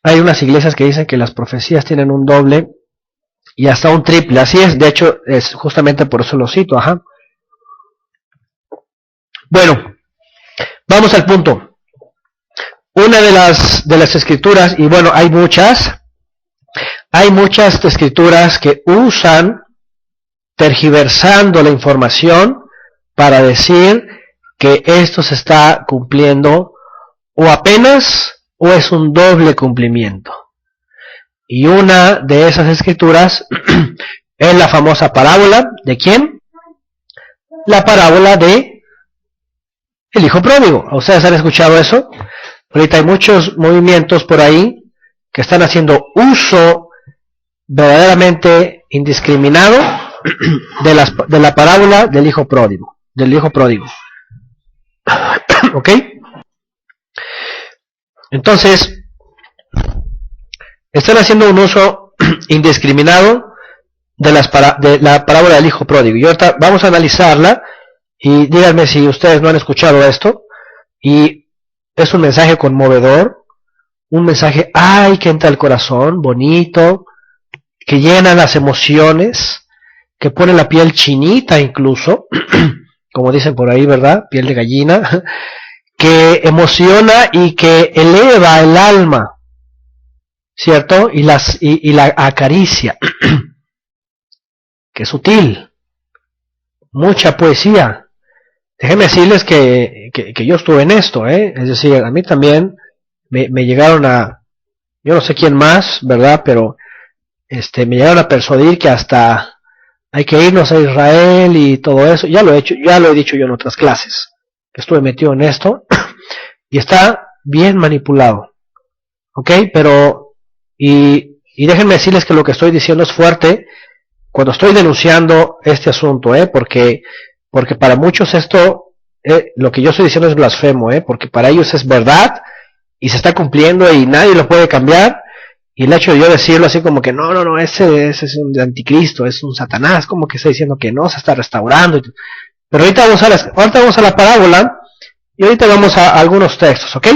S1: hay unas iglesias que dicen que las profecías tienen un doble y hasta un triple. Así es, de hecho, es justamente por eso lo cito. Bueno, vamos al punto. una de las escrituras, y bueno, hay muchas escrituras que usan tergiversando la información para decir que esto se está cumpliendo o apenas o es un doble cumplimiento. Y una de esas escrituras es la famosa parábola ¿de quién? La parábola de el hijo pródigo. ¿Ustedes han escuchado eso? Ahorita hay muchos movimientos por ahí que están haciendo uso verdaderamente indiscriminado de la parábola del hijo pródigo. ¿Ok? Entonces, están haciendo un uso indiscriminado de la parábola del hijo pródigo. Y ahorita vamos a analizarla y díganme si ustedes no han escuchado esto. Y es un mensaje conmovedor, un mensaje, ay, que entra al corazón, bonito, que llena las emociones, que pone la piel chinita incluso, como dicen por ahí, ¿verdad? Piel de gallina, que emociona y que eleva el alma, ¿cierto? Y la acaricia, que es sutil, mucha poesía. Déjenme decirles que yo estuve en esto, es decir, a mí también me llegaron yo no sé quién más, ¿verdad? Pero me llegaron a persuadir que hasta hay que irnos a Israel y todo eso. Ya lo he dicho yo en otras clases, que estuve metido en esto, y está bien manipulado, ¿ok? Pero, y déjenme decirles que lo que estoy diciendo es fuerte cuando estoy denunciando este asunto, porque para muchos esto, lo que yo estoy diciendo es blasfemo, porque para ellos es verdad y se está cumpliendo y nadie lo puede cambiar. Y el hecho de yo decirlo así como que no, ese es un anticristo, es un satanás, como que está diciendo que no, se está restaurando. Pero ahorita vamos a la parábola y ahorita vamos a algunos textos, ¿ok?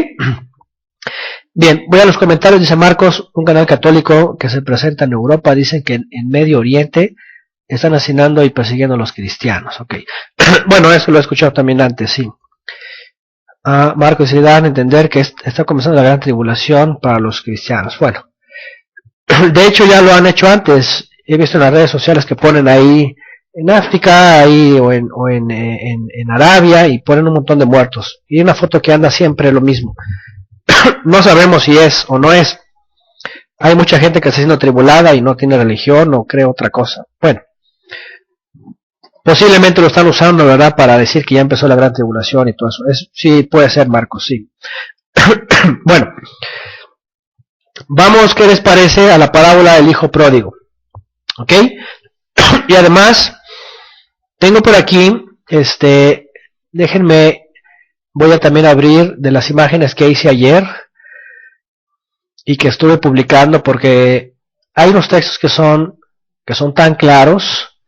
S1: Bien, voy a los comentarios. Dice Marcos, un canal católico que se presenta en Europa, dicen que en Medio Oriente están asesinando y persiguiendo a los cristianos, ok. Bueno, eso lo he escuchado también antes, sí. Marcos, se dan a entender que está comenzando la gran tribulación para los cristianos. Bueno, de hecho ya lo han hecho antes. He visto en las redes sociales que ponen ahí en África ahí o en Arabia y ponen un montón de muertos. Y una foto que anda siempre lo mismo. No sabemos si es o no es. Hay mucha gente que está siendo tribulada y no tiene religión o cree otra cosa. Bueno, posiblemente lo están usando, ¿verdad? Para decir que ya empezó la gran tribulación y todo eso. Sí, puede ser, Marcos, sí. Bueno. Vamos, ¿qué les parece a la parábola del hijo pródigo? ¿Ok? Y además, tengo por aquí, déjenme, voy a también abrir de las imágenes que hice ayer y que estuve publicando porque hay unos textos que son tan claros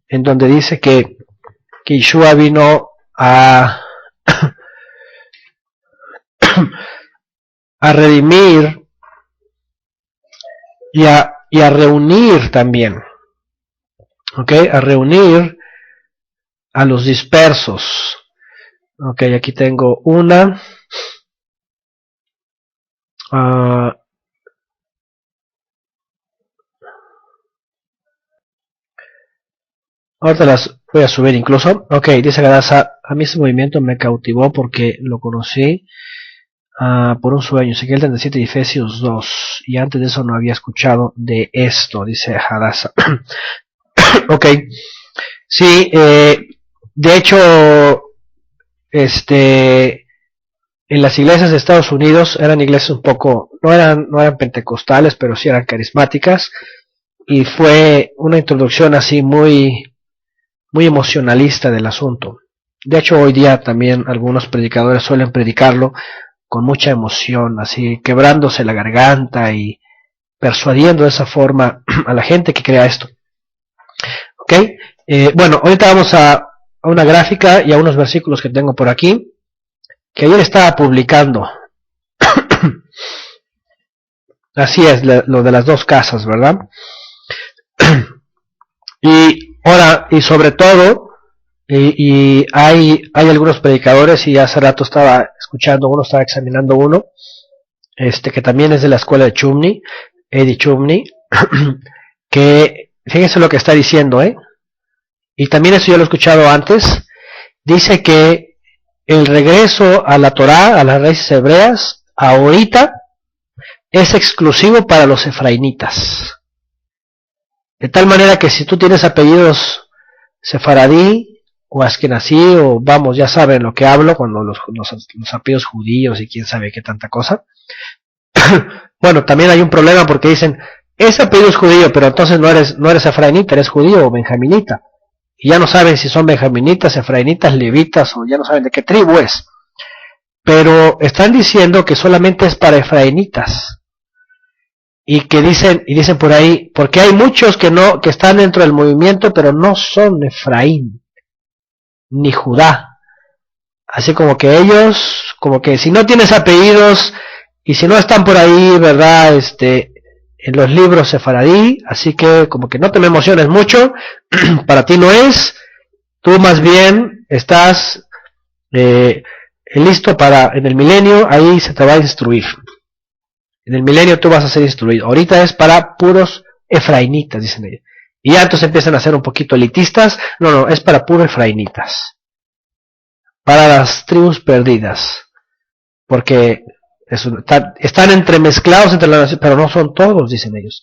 S1: en donde dice que Yeshua vino a redimir y a reunir también, ¿ok? A reunir a los dispersos. Ok, aquí tengo una. Ahorita las voy a subir incluso. Ok, dice Gadasa, a mí ese movimiento me cautivó porque lo conocí por un sueño, Ezequiel 37 y Efesios 2, y antes de eso no había escuchado de esto, dice Hadassah. Ok, sí, de hecho, en las iglesias de Estados Unidos eran iglesias un poco, no eran pentecostales, pero sí eran carismáticas, y fue una introducción así muy emocionalista del asunto. De hecho, hoy día también algunos predicadores suelen predicarlo con mucha emoción, así quebrándose la garganta y persuadiendo de esa forma a la gente que crea esto. ¿Ok? Bueno, ahorita vamos a una gráfica y a unos versículos que tengo por aquí, que ayer estaba publicando. Así es, lo de las dos casas, ¿verdad? Y ahora, y sobre todo, y hay algunos predicadores, y hace rato estaba escuchando uno, estaba examinando uno, que también es de la escuela de Chumney, Eddie Chumney, que fíjense lo que está diciendo, y también eso yo lo he escuchado antes. Dice que el regreso a la Torá, a las raíces hebreas, ahorita es exclusivo para los efraínitas. De tal manera que si tú tienes apellidos sefaradí o askenazí, o vamos, ya saben lo que hablo, cuando los apellidos judíos y quién sabe qué tanta cosa. Bueno, también hay un problema porque dicen, ese apellido es judío, pero entonces no eres efraínita, eres judío o benjaminita. Y ya no saben si son benjaminitas, efraínitas, levitas, o ya no saben de qué tribu es. Pero están diciendo que solamente es para efraínitas. Y dicen por ahí, porque hay muchos que están dentro del movimiento, pero no son Efraín, ni Judá. Así como que ellos, como que si no tienes apellidos, y si no están por ahí, ¿verdad? En los libros sefaradí, así que como que no te me emociones mucho, para ti no es, tú más bien estás listo para, en el milenio, ahí se te va a instruir. En el milenio tú vas a ser instruido. Ahorita es para puros efraínitas, dicen ellos. Y ya entonces empiezan a ser un poquito elitistas. No, es para puros efraínitas. Para las tribus perdidas. Porque están entremezclados entre las naciones, pero no son todos, dicen ellos.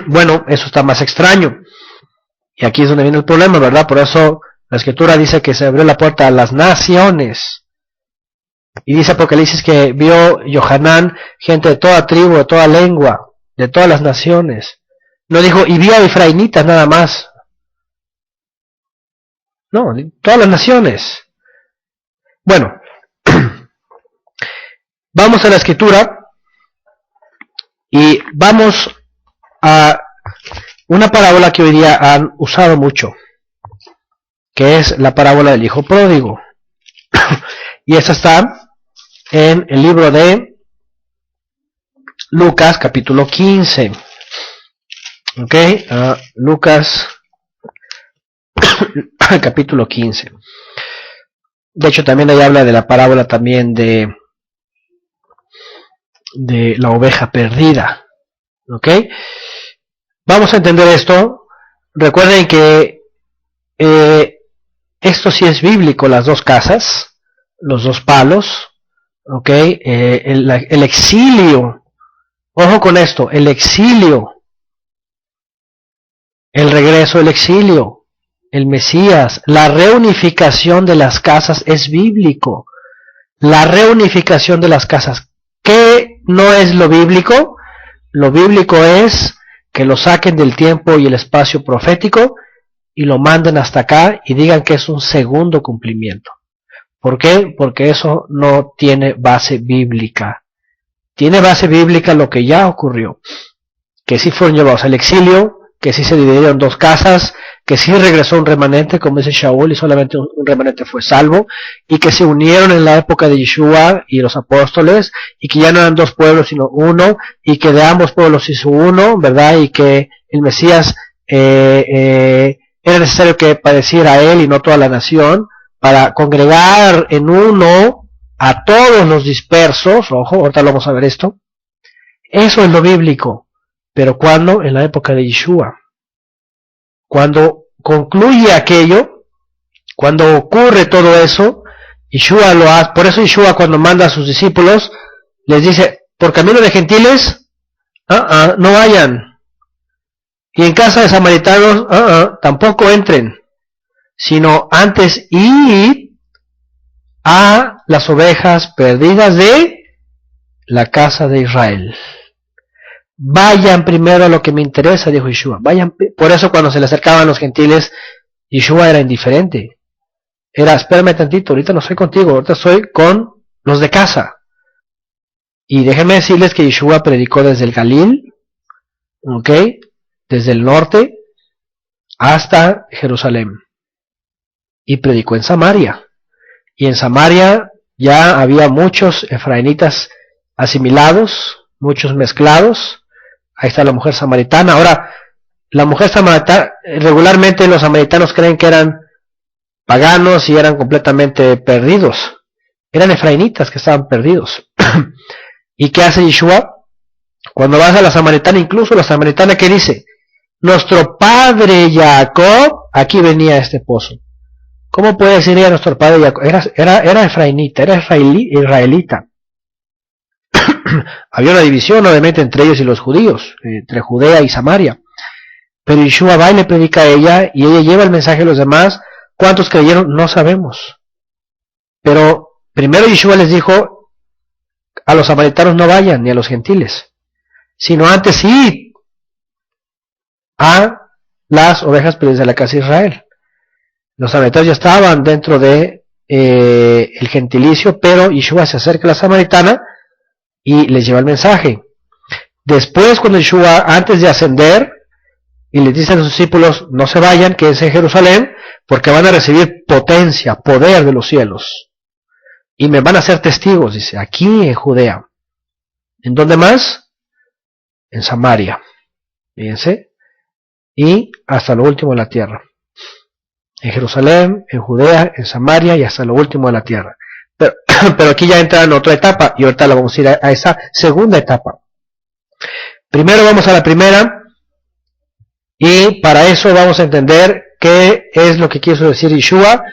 S1: Bueno, eso está más extraño. Y aquí es donde viene el problema, ¿verdad? Por eso la Escritura dice que se abrió la puerta a las naciones. Y dice Apocalipsis que vio Yohanan gente de toda tribu, de toda lengua, de todas las naciones. No dijo, y vio a efraínitas nada más. No, todas las naciones. Bueno, vamos a la Escritura y vamos a una parábola que hoy día han usado mucho, que es la parábola del hijo pródigo. Y esa está en el libro de Lucas, capítulo 15. Ok, Lucas, capítulo 15. De hecho, también ahí habla de la parábola también de la oveja perdida. Ok, vamos a entender esto. Recuerden que esto sí es bíblico, las dos casas, los dos palos. Ok, el exilio, ojo con esto, el exilio, el regreso del exilio, el Mesías, la reunificación de las casas es bíblico. La reunificación de las casas. ¿Qué no es lo bíblico? Lo bíblico es que lo saquen del tiempo y el espacio profético y lo manden hasta acá y digan que es un segundo cumplimiento. ¿Por qué? Porque eso no tiene base bíblica. Tiene base bíblica lo que ya ocurrió. Que sí fueron llevados al exilio, que sí se dividieron dos casas, que sí regresó un remanente, como dice Shaul, y solamente un remanente fue salvo, y que se unieron en la época de Yeshua y los apóstoles, y que ya no eran dos pueblos sino uno, y que de ambos pueblos hizo uno, ¿verdad? Y que el Mesías era necesario que padeciera él y no toda la nación, para congregar en uno a todos los dispersos. Ojo, ahorita lo vamos a ver esto. Eso es lo bíblico. Pero ¿cuándo? En la época de Yeshua. Cuando concluye aquello, cuando ocurre todo eso, Yeshua lo hace. Por eso Yeshua, cuando manda a sus discípulos, les dice, por camino de gentiles, no vayan. Y en casa de samaritanos, tampoco entren. Sino antes ir a las ovejas perdidas de la casa de Israel. Vayan primero a lo que me interesa, dijo Yeshua. Vayan. Por eso cuando se le acercaban los gentiles, Yeshua era indiferente. Era, espérame tantito, ahorita no estoy contigo, ahorita estoy con los de casa. Y déjenme decirles que Yeshua predicó desde el Galil, ¿ok? Desde el norte hasta Jerusalén. Y predicó en Samaria. Y en Samaria ya había muchos efraínitas asimilados, muchos mezclados. Ahí está la mujer samaritana. Ahora, la mujer samaritana, regularmente los samaritanos creen que eran paganos y eran completamente perdidos. Eran efraínitas que estaban perdidos. ¿Y qué hace Yeshua? Cuando vas a la samaritana, incluso la samaritana que dice, nuestro padre Jacob, aquí venía este pozo. ¿Cómo puede decir ella nuestro padre Jacob? Era efrainita, era israelita. Había una división obviamente entre ellos y los judíos, entre Judea y Samaria. Pero Yeshua va y le predica a ella, y ella lleva el mensaje a los demás. ¿Cuántos creyeron? No sabemos. Pero primero Yeshua les dijo, a los samaritanos no vayan, ni a los gentiles, sino antes id a las ovejas perdidas de la casa de Israel. Los samaritanos ya estaban dentro de el gentilicio, pero Yeshua se acerca a la samaritana y les lleva el mensaje. Después, cuando Yeshua, antes de ascender, y les dice a los discípulos, no se vayan, quédense en Jerusalén, porque van a recibir potencia, poder de los cielos. Y me van a ser testigos, dice, aquí en Judea. ¿En dónde más? En Samaria. Fíjense. Y hasta lo último de la tierra. En Jerusalén, en Judea, en Samaria y hasta lo último de la tierra. Pero aquí ya entra en otra etapa, y ahorita la vamos a ir a esa segunda etapa. Primero vamos a la primera, y para eso vamos a entender qué es lo que quiso decir Yeshua.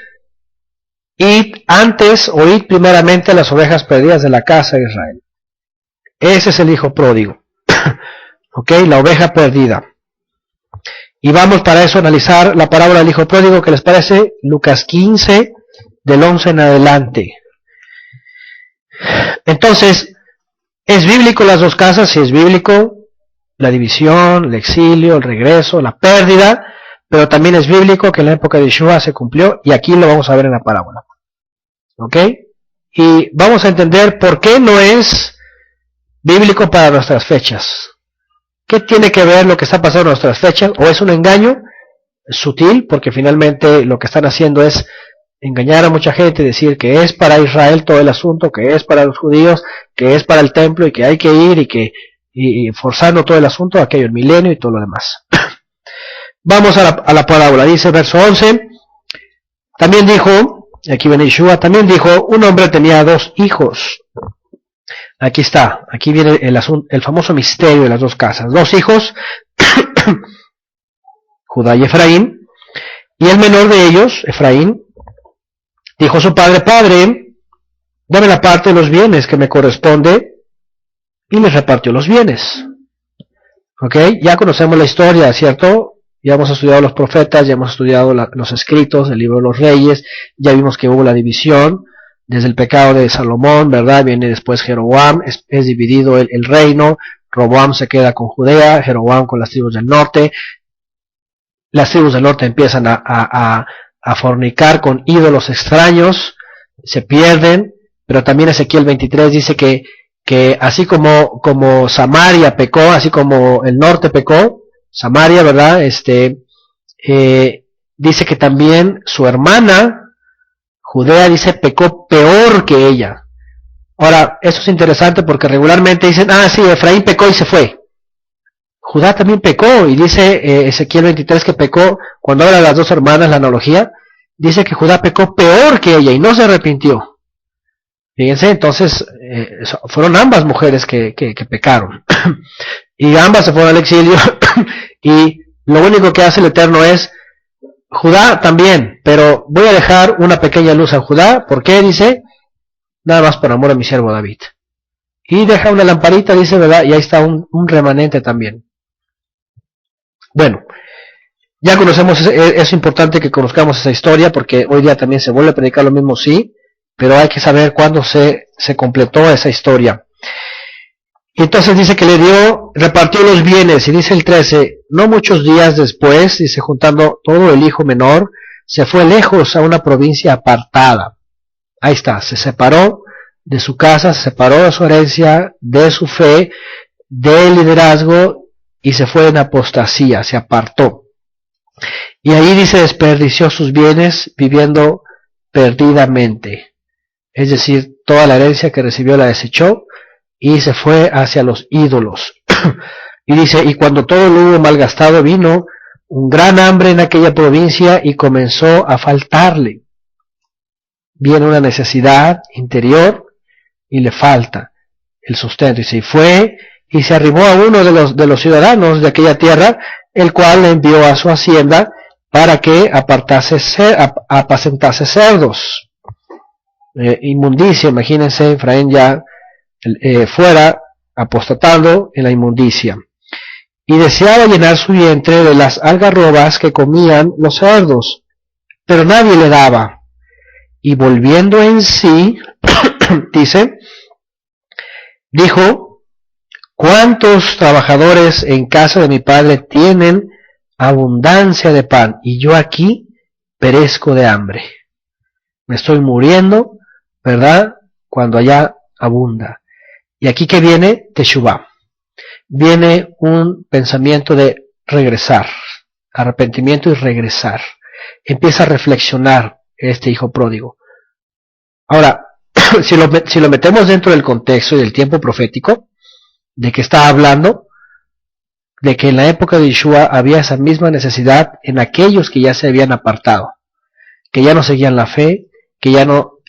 S1: Id antes, o id primeramente a las ovejas perdidas de la casa de Israel. Ese es el hijo pródigo. ¿Ok? La oveja perdida. Y vamos para eso a analizar la parábola del hijo pródigo, que les parece Lucas 15, del 11 en adelante. Entonces, ¿es bíblico las dos casas? Sí, es bíblico. La división, el exilio, el regreso, la pérdida, pero también es bíblico que en la época de Yeshua se cumplió, y aquí lo vamos a ver en la parábola. ¿Ok? Y vamos a entender por qué no es bíblico para nuestras fechas. ¿Qué tiene que ver lo que está pasando en nuestras fechas? ¿O es un engaño sutil? Porque finalmente lo que están haciendo es engañar a mucha gente, decir que es para Israel todo el asunto, que es para los judíos, que es para el templo y que hay que ir y forzando todo el asunto, aquello el milenio y todo lo demás. Vamos a la parábola. Dice verso 11, también dijo, aquí viene Yeshua, también dijo, un hombre tenía 2 hijos. Aquí está, aquí viene el famoso misterio de las 2 casas. 2 hijos, Judá y Efraín, y el menor de ellos, Efraín, dijo a su padre, padre, dame la parte de los bienes que me corresponde, y les repartió los bienes. ¿Ok? Ya conocemos la historia, ¿cierto? Ya hemos estudiado los profetas, ya hemos estudiado los escritos, el libro de los reyes, ya vimos que hubo la división, desde el pecado de Salomón, ¿verdad? Viene después Jeroboam, es dividido el reino, Roboam se queda con Judea, Jeroboam con las tribus del norte, las tribus del norte empiezan a fornicar con ídolos extraños, se pierden, pero también Ezequiel 23 dice que así como Samaria pecó, así como el norte pecó, Samaria, ¿verdad? Dice que también su hermana, Judea, dice, pecó peor que ella. Ahora, esto es interesante porque regularmente dicen, sí, Efraín pecó y se fue. Judá también pecó, y dice Ezequiel 23 que pecó, cuando habla de las 2 hermanas, la analogía, dice que Judá pecó peor que ella y no se arrepintió. Fíjense, entonces, fueron ambas mujeres que pecaron. Y ambas se fueron al exilio, y lo único que hace el Eterno es, Judá también, pero voy a dejar una pequeña luz a Judá, ¿por qué? Dice, nada más por amor a mi siervo David. Y deja una lamparita, dice, ¿verdad? Y ahí está un remanente también. Bueno, ya conocemos, es importante que conozcamos esa historia, porque hoy día también se vuelve a predicar lo mismo, sí, pero hay que saber cuándo se completó esa historia. Y entonces dice que repartió los bienes, y dice el 13, no muchos días después, dice, juntando todo el hijo menor, se fue lejos a una provincia apartada. Ahí está, se separó de su casa, se separó de su herencia, de su fe, del liderazgo, y se fue en apostasía, se apartó. Y ahí dice, desperdició sus bienes viviendo perdidamente. Es decir, toda la herencia que recibió la desechó, y se fue hacia los ídolos. Y dice, y cuando todo lo hubo malgastado, vino un gran hambre en aquella provincia y comenzó a faltarle. Viene una necesidad interior y le falta. el sustento. Y se fue y se arrimó a uno de los ciudadanos de aquella tierra, el cual le envió a su hacienda para que apacentase cerdos. Inmundicia, imagínense, Efraín ya fuera apostatando en la inmundicia. Y deseaba llenar su vientre de las algarrobas que comían los cerdos, pero nadie le daba. Y volviendo en sí, dijo, ¿cuántos trabajadores en casa de mi padre tienen abundancia de pan? Y yo aquí perezco de hambre. Me estoy muriendo, ¿verdad? Cuando allá abunda. Y aquí que viene Teshuvá. Viene un pensamiento de regresar, arrepentimiento y regresar. Empieza a reflexionar este hijo pródigo. Ahora, si lo metemos dentro del contexto y del tiempo profético, de que está hablando, de que en la época de Yeshua había esa misma necesidad en aquellos que ya se habían apartado, que ya no seguían la fe, que ya no,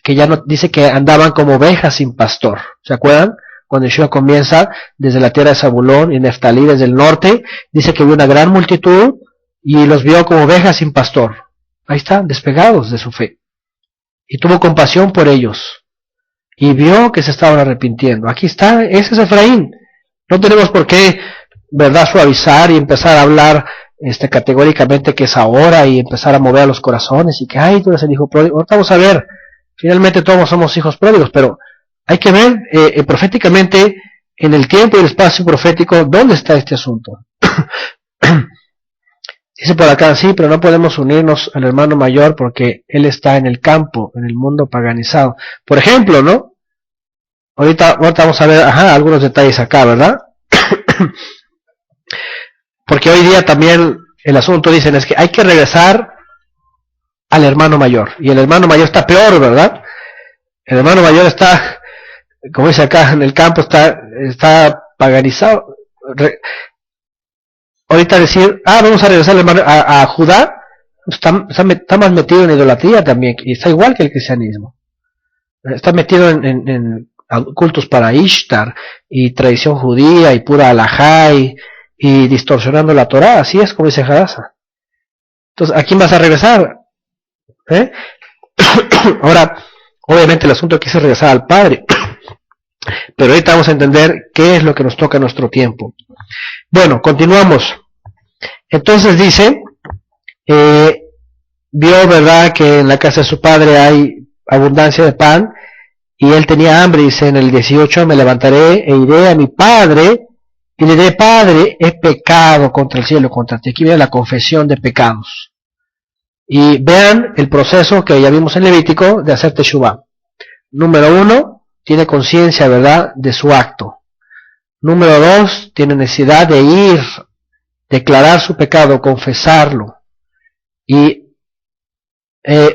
S1: dice que andaban como ovejas sin pastor. ¿Se acuerdan? Cuando Yeshua comienza desde la tierra de Zabulón y Neftalí, desde el norte, dice que vio una gran multitud y los vio como ovejas sin pastor. Ahí están, despegados de su fe. Y tuvo compasión por ellos. Y vio que se estaban arrepintiendo. Aquí está, ese es Efraín. No tenemos por qué, ¿verdad?, suavizar y empezar a hablar categóricamente que es ahora y empezar a mover a los corazones y que, ay, tú eres el hijo pródigo. Ahorita vamos a ver, finalmente todos somos hijos pródigos, pero hay que ver proféticamente en el tiempo y el espacio profético dónde está este asunto. Dice por acá, sí, pero no podemos unirnos al hermano mayor porque él está en el campo, en el mundo paganizado. Por ejemplo, ¿no? Ahorita vamos a ver, algunos detalles acá, ¿verdad? Porque hoy día también el asunto, dicen, es que hay que regresar al hermano mayor. Y el hermano mayor está peor, ¿verdad? El hermano mayor está, como dice acá, en el campo está paganizado. Ahorita decir, vamos a regresar a Judá, está más metido en idolatría también, y está igual que el cristianismo. Está metido en cultos para Ishtar, y tradición judía, y pura alajá, y distorsionando la Torá, así es como dice Hadassah. Entonces, ¿a quién vas a regresar? Ahora, obviamente el asunto aquí es regresar al Padre, pero ahorita vamos a entender qué es lo que nos toca en nuestro tiempo. Bueno, continuamos. Entonces dice, vio, ¿verdad?, que en la casa de su padre hay abundancia de pan, y él tenía hambre. Dice en el 18, me levantaré e iré a mi padre, y le diré, Padre, he pecado contra el cielo, contra ti. Aquí viene la confesión de pecados. Y vean el proceso que ya vimos en Levítico de hacer Teshuvá. Número 1, tiene conciencia, ¿verdad?, de su acto. Número 2, tiene necesidad de ir, declarar su pecado, confesarlo y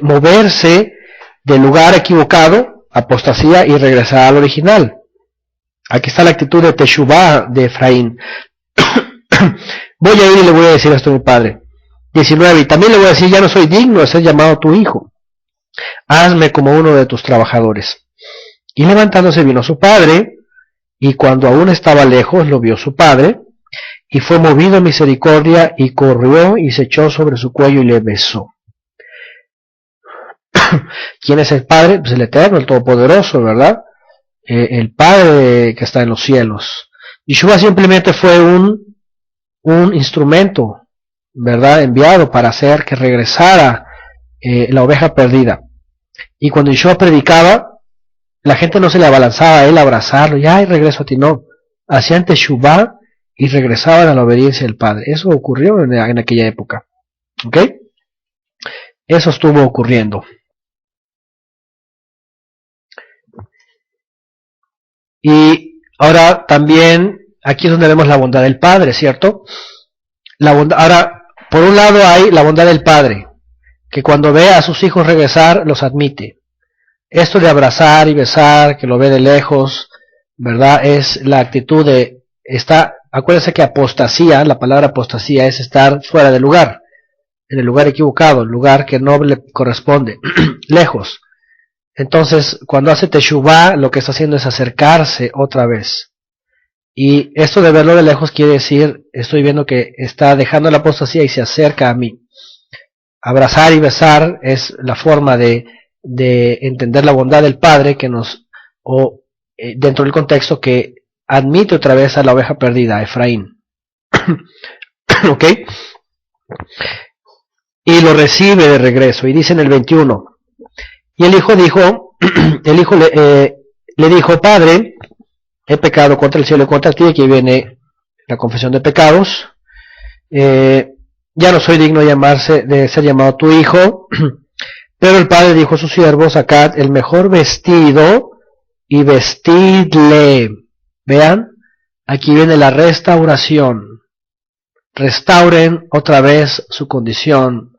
S1: moverse del lugar equivocado, apostasía, y regresar al original. Aquí está la actitud de Teshuvá de Efraín. Voy a ir y le voy a decir esto a mi padre. 19, y también le voy a decir, ya no soy digno de ser llamado tu hijo. Hazme como uno de tus trabajadores. Y levantándose vino su padre, y cuando aún estaba lejos lo vio su padre, y fue movido a misericordia, y corrió y se echó sobre su cuello y le besó. ¿Quién es el Padre? Pues el Eterno, el Todopoderoso, ¿verdad? El Padre que está en los cielos. Yeshua simplemente fue un instrumento, ¿verdad?, enviado para hacer que regresara la oveja perdida. Y cuando Yeshua predicaba, la gente no se le abalanzaba a él a abrazarlo, y ¡ay, regreso a ti! No, hacían Teshuvá y regresaban a la obediencia del Padre. Eso ocurrió en aquella época. ¿Ok? Eso estuvo ocurriendo. Y ahora también, aquí es donde vemos la bondad del Padre, ¿cierto? La bondad, ahora, por un lado hay la bondad del Padre, que cuando ve a sus hijos regresar, los admite. Esto de abrazar y besar, que lo ve de lejos, ¿verdad?, es la actitud de acuérdense que apostasía, la palabra apostasía es estar fuera del lugar, en el lugar equivocado, el lugar que no le corresponde, lejos. Entonces, cuando hace Teshuvá, lo que está haciendo es acercarse otra vez. Y esto de verlo de lejos quiere decir, estoy viendo que está dejando la apostasía y se acerca a mí. Abrazar y besar es la forma de entender la bondad del Padre que nos, dentro del contexto que admite otra vez a la oveja perdida, a Efraín. ¿Ok? Y lo recibe de regreso. Y dice en el 21. Y el hijo le dijo, Padre, he pecado contra el cielo y contra ti. Aquí viene la confesión de pecados. Ya no soy digno de ser llamado tu hijo. Pero el padre dijo a sus siervos, sacad el mejor vestido y vestidle. Vean, aquí viene la restauración. Restauren otra vez su condición.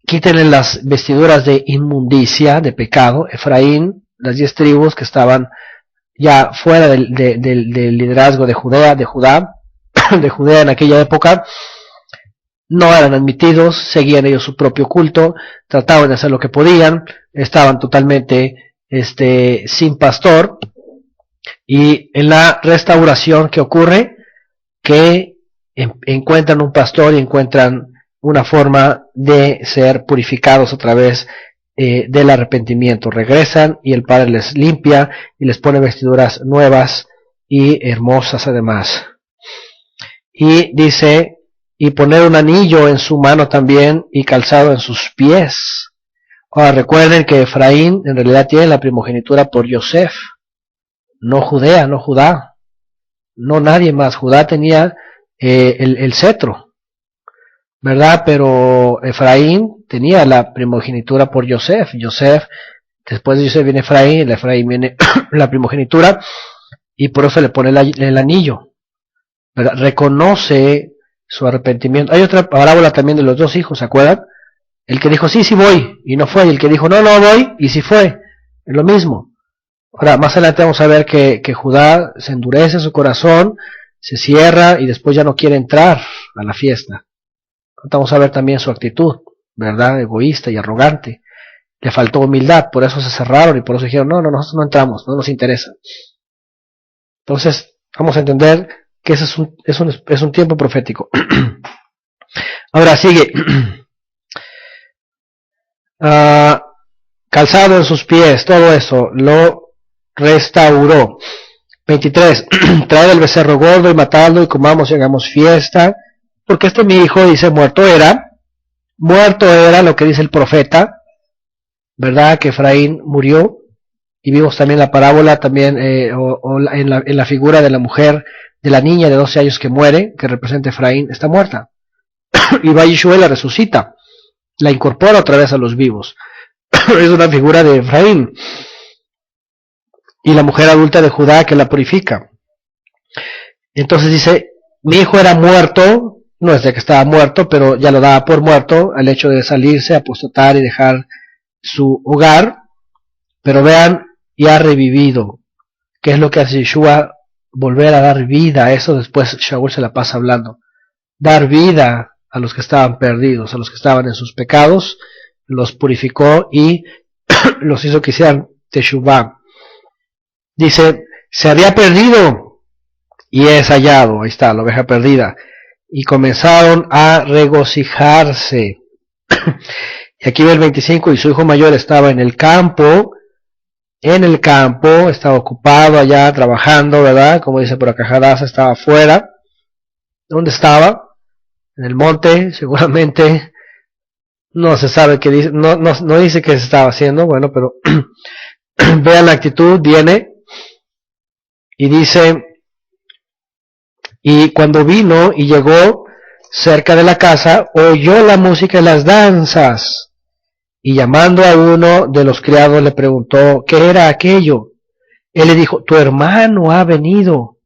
S1: Quítenle las vestiduras de inmundicia, de pecado. Efraín, las 10 tribus que estaban ya fuera del liderazgo de Judá de Judea en aquella época, no eran admitidos, seguían ellos su propio culto, trataban de hacer lo que podían, estaban totalmente sin pastor. Y en la restauración que ocurre, que encuentran un pastor y encuentran una forma de ser purificados a través del arrepentimiento. Regresan y el Padre les limpia y les pone vestiduras nuevas y hermosas además. Y dice, y poner un anillo en su mano también y calzado en sus pies. Ahora recuerden que Efraín en realidad tiene la primogenitura por Yosef, no Judea, no Judá, no nadie más. Judá tenía el cetro, ¿verdad? Pero Efraín tenía la primogenitura por Yosef. Después de Yosef viene Efraín, Efraín viene la primogenitura, y por eso le pone el anillo, ¿verdad? Reconoce su arrepentimiento. Hay otra parábola también de los 2 hijos, ¿se acuerdan? El que dijo, sí voy, y no fue, y el que dijo, no voy, y sí fue. Es lo mismo. Ahora, más adelante vamos a ver que Judá se endurece su corazón, se cierra, y después ya no quiere entrar a la fiesta. Vamos a ver también su actitud, ¿verdad? Egoísta y arrogante. Le faltó humildad, por eso se cerraron, y por eso dijeron, no, nosotros no entramos, no nos interesa. Entonces, vamos a entender que ese es un tiempo profético. Ahora sigue. Calzado en sus pies, todo eso lo restauró. 23. Traed el becerro gordo y matadlo y comamos y hagamos fiesta. Porque mi hijo, dice, muerto era lo que dice el profeta, ¿verdad? Que Efraín murió. Y vimos también la parábola, también en la figura de la mujer, de la niña de 12 años que muere, que representa Efraín, está muerta. Y va Yeshua y la resucita, la incorpora otra vez a los vivos. Es una figura de Efraín. Y la mujer adulta de Judá que la purifica. Entonces dice, mi hijo era muerto, no es de que estaba muerto, pero ya lo daba por muerto, al hecho de salirse, apostatar y dejar su hogar. Pero vean, y ha revivido. ¿Qué es lo que hace Yeshua? Volver a dar vida. Eso después Shaul se la pasa hablando. Dar vida a los que estaban perdidos, a los que estaban en sus pecados, los purificó y los hizo que hicieran Teshuvá. Dice, se había perdido y es hallado. Ahí está, la oveja perdida. Y comenzaron a regocijarse. Y aquí ve el 25, y su hijo mayor estaba en el campo, estaba ocupado allá trabajando, ¿verdad? Como dice por acá Hadassah, estaba afuera. ¿Dónde estaba? En el monte, seguramente. No se sabe qué dice, no dice qué se estaba haciendo, bueno, pero vean la actitud, viene y dice, y cuando vino y llegó cerca de la casa, oyó la música y las danzas. Y llamando a uno de los criados le preguntó, ¿qué era aquello? Él le dijo, tu hermano ha venido,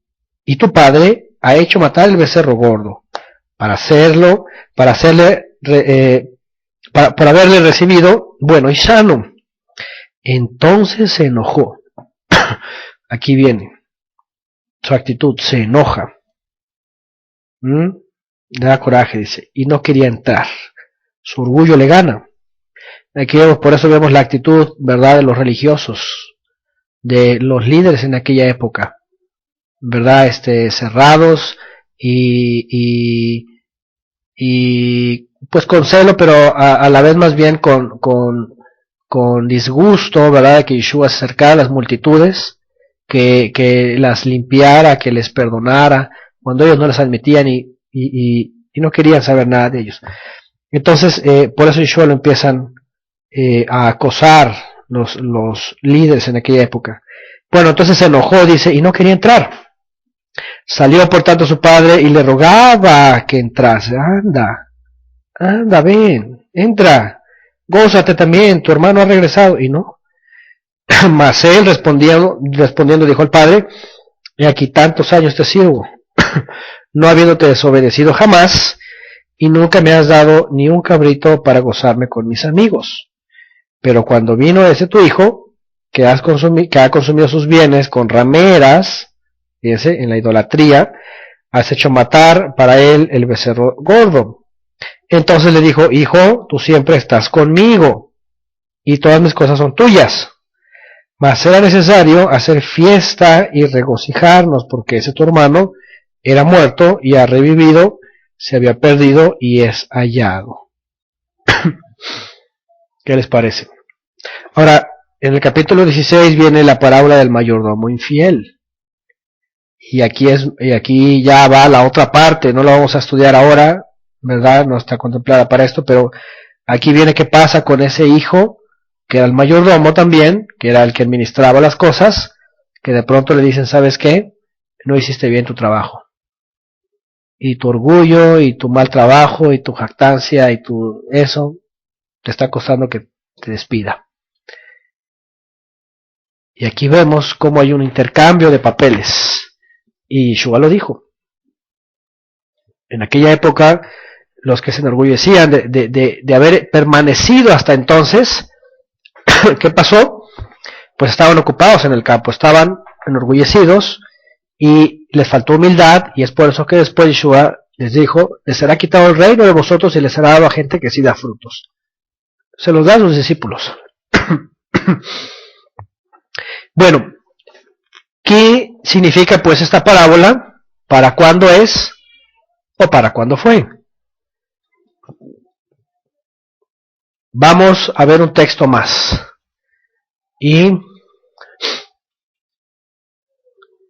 S1: y tu padre ha hecho matar el becerro gordo, para haberle recibido bueno y sano. Entonces se enojó. Aquí viene su actitud, se enoja. Le da coraje, dice, y no quería entrar. Su orgullo le gana. Aquí por eso vemos la actitud, ¿verdad?, de los religiosos, de los líderes en aquella época, ¿verdad?, cerrados y pues con celo, pero a la vez más bien con disgusto, ¿verdad?, de que Yeshua se acercara a las multitudes, que las limpiara, que les perdonara, cuando ellos no les admitían y no querían saber nada de ellos. Entonces, por eso Yeshua lo empiezan a acosar los líderes en aquella época. Bueno, entonces se enojó, dice, y no quería entrar. Salió por tanto su padre y le rogaba que entrase. Anda, ven, entra, gózate también, tu hermano ha regresado. Y no. Mas él respondiendo dijo al padre, he aquí tantos años te sirvo, no habiéndote desobedecido jamás, y nunca me has dado ni un cabrito para gozarme con mis amigos. Pero cuando vino ese tu hijo, que ha consumido sus bienes con rameras, fíjense, en la idolatría, has hecho matar para él el becerro gordo. Entonces le dijo, hijo, tú siempre estás conmigo, y todas mis cosas son tuyas. Mas era necesario hacer fiesta y regocijarnos, porque ese tu hermano era muerto y ha revivido, se había perdido y es hallado. ¿Qué les parece? Ahora, en el capítulo 16 viene la parábola del mayordomo infiel. Y aquí ya va la otra parte, no la vamos a estudiar ahora, ¿verdad? No está contemplada para esto, pero aquí viene qué pasa con ese hijo, que era el mayordomo también, que era el que administraba las cosas, que de pronto le dicen, ¿sabes qué? No hiciste bien tu trabajo. Y tu orgullo, y tu mal trabajo, y tu jactancia, y eso, te está costando que te despida. Y aquí vemos cómo hay un intercambio de papeles. Y Yeshua lo dijo. En aquella época, los que se enorgullecían de haber permanecido hasta entonces, ¿qué pasó? Pues estaban ocupados en el campo, estaban enorgullecidos y les faltó humildad, y es por eso que después Yeshua les dijo, les será quitado el reino de vosotros y les será dado a gente que sí da frutos. Se los da a sus discípulos. Bueno, ¿qué significa pues esta parábola? ¿Para cuándo es o para cuándo fue? Vamos a ver un texto más. Y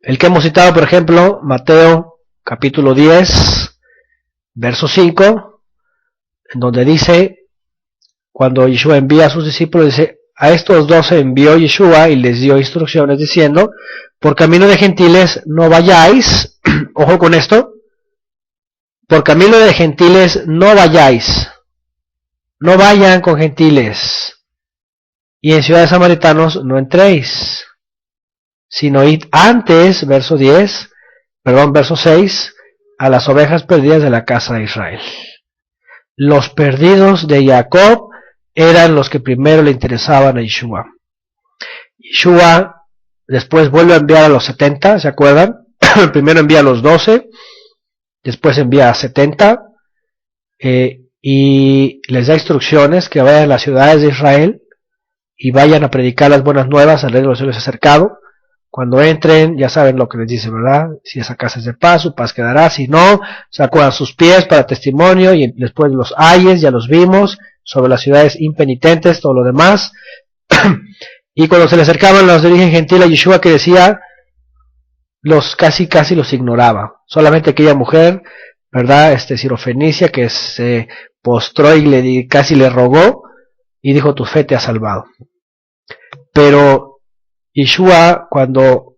S1: el que hemos citado, por ejemplo, Mateo capítulo 10, verso 5, en donde dice, cuando Yeshua envía a sus discípulos, dice, a estos 12 envió Yeshua y les dio instrucciones diciendo, por camino de gentiles no vayáis, ojo con esto, por camino de gentiles no vayáis, no vayan con gentiles, y en ciudades samaritanos no entréis, sino id antes, verso 6, a las ovejas perdidas de la casa de Israel. Los perdidos de Jacob eran los que primero le interesaban a Yeshua. Yeshua después vuelve a enviar a los 70, ¿se acuerdan? Primero envía a los 12, después envía a 70, y les da instrucciones que vayan a las ciudades de Israel y vayan a predicar las buenas nuevas al rey de los cielos acercado. Cuando entren, ya saben lo que les dice, ¿verdad? Si esa casa es de paz, su paz quedará. Si no, sacudan sus pies para testimonio, y después los ayes, ya los vimos, sobre las ciudades impenitentes, todo lo demás. Y cuando se le acercaban los de origen gentil a Yeshua, que decía, casi los ignoraba. Solamente aquella mujer, ¿verdad? Sirofenicia, que se postró y casi le rogó, y dijo, tu fe te ha salvado. Pero Yeshua, cuando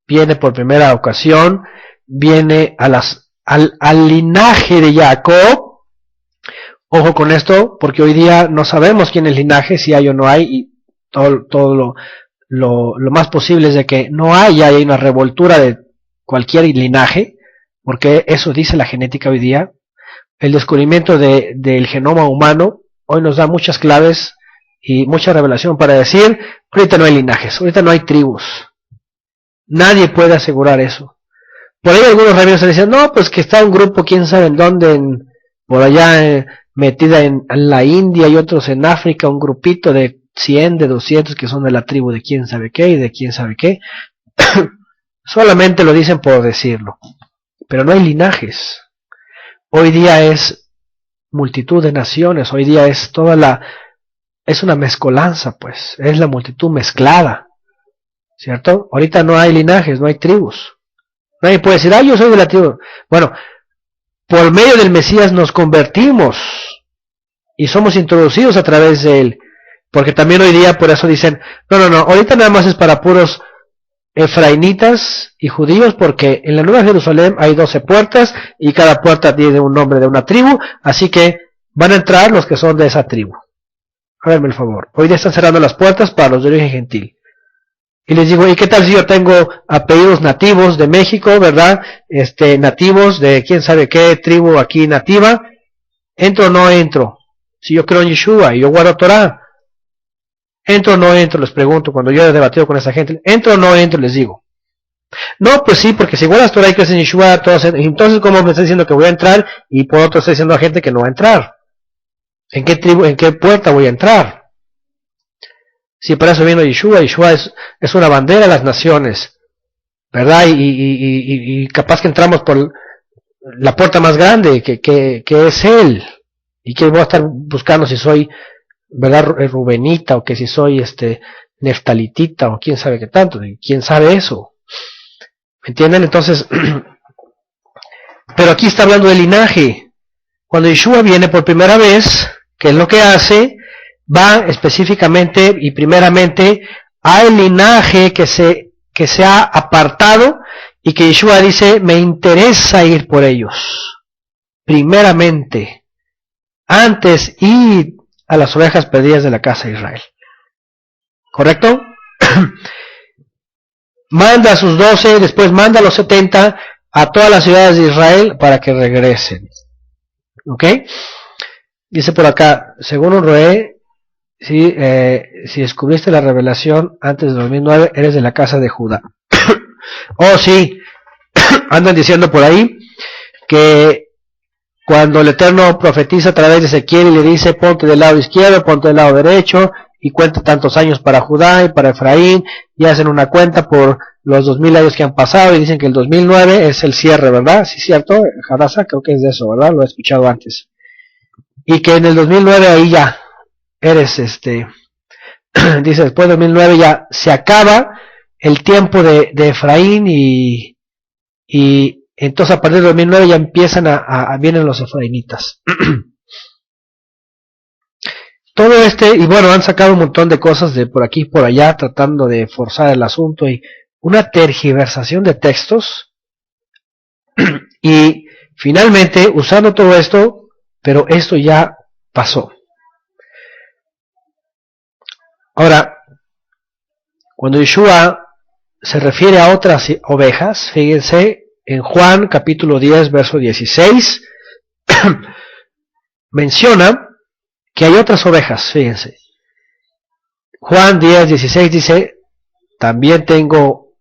S1: viene por primera ocasión, viene al linaje de Jacob. Ojo con esto, porque hoy día no sabemos quién es el linaje, si hay o no hay, y todo lo más posible es de que no hay una revoltura de cualquier linaje, porque eso dice la genética hoy día. El descubrimiento del genoma humano hoy nos da muchas claves y mucha revelación para decir, ahorita no hay linajes, ahorita no hay tribus. Nadie puede asegurar eso. Por ahí algunos rabinos se decían, no, pues que está un grupo, quién sabe en dónde, por allá, metida en la India y otros en África, un grupito de 100, de 200 que son de la tribu de quién sabe qué y de quién sabe qué. Solamente lo dicen por decirlo, pero no hay linajes. Hoy día es multitud de naciones, hoy día es es una mezcolanza, pues, es la multitud mezclada, ¿cierto? Ahorita no hay linajes, no hay tribus. Nadie puede decir, yo soy de la tribu. Bueno, por medio del Mesías nos convertimos y somos introducidos a través de él, porque también hoy día por eso dicen, no, ahorita nada más es para puros efraínitas y judíos, porque en la Nueva Jerusalén hay 12 puertas y cada puerta tiene un nombre de una tribu, así que van a entrar los que son de esa tribu. Háganme el favor, hoy día están cerrando las puertas para los de origen gentil. Y les digo, ¿y qué tal si yo tengo apellidos nativos de México, verdad? Nativos de quién sabe qué tribu aquí nativa. ¿Entro o no entro? Si yo creo en Yeshua y yo guardo Torah. ¿Entro o no entro? Les pregunto cuando yo he debatido con esa gente. ¿Entro o no entro? Les digo. No, pues sí, porque si guardas Torah y crees en Yeshua, entonces ¿cómo me está diciendo que voy a entrar? Y por otro está diciendo a gente que no va a entrar. ¿En qué tribu, en qué puerta voy a entrar? Si para eso vino Yeshua. Yeshua es una bandera de las naciones, ¿verdad? Y capaz que entramos por la puerta más grande, que es Él. Y que voy a estar buscando si soy, ¿verdad? Rubenita, o que si soy neftalitita, o quién sabe qué tanto. ¿Quién sabe eso? ¿Me entienden? Entonces, pero aquí está hablando de linaje. Cuando Yeshua viene por primera vez, ¿qué es lo que hace? Va específicamente y primeramente al linaje que se ha apartado y que Yeshua dice, me interesa ir por ellos. Primeramente, antes ir a las ovejas perdidas de la casa de Israel. ¿Correcto? Manda a sus 12, después manda a los 70 a todas las ciudades de Israel para que regresen. ¿Ok? Dice por acá, según un Roé, si descubriste la revelación antes de 2009, eres de la casa de Judá. Oh, sí, andan diciendo por ahí que cuando el Eterno profetiza a través de Ezequiel y le dice, ponte del lado izquierdo, ponte del lado derecho, y cuenta tantos años para Judá y para Efraín, y hacen una cuenta por los 2000 años que han pasado, y dicen que el 2009 es el cierre, ¿verdad? Sí, cierto, Hadassah, creo que es de eso, ¿verdad? Lo he escuchado antes. Y que en el 2009 ahí ya eres dice después de 2009 ya se acaba el tiempo de Efraín y entonces a partir de 2009 ya empiezan vienen los efraimitas. Todo y bueno, han sacado un montón de cosas de por aquí y por allá tratando de forzar el asunto y una tergiversación de textos y finalmente usando todo esto, pero esto ya pasó. Ahora, cuando Yeshua se refiere a otras ovejas, fíjense, en Juan capítulo 10, verso 16, menciona que hay otras ovejas, fíjense. Juan 10, 16 dice, también tengo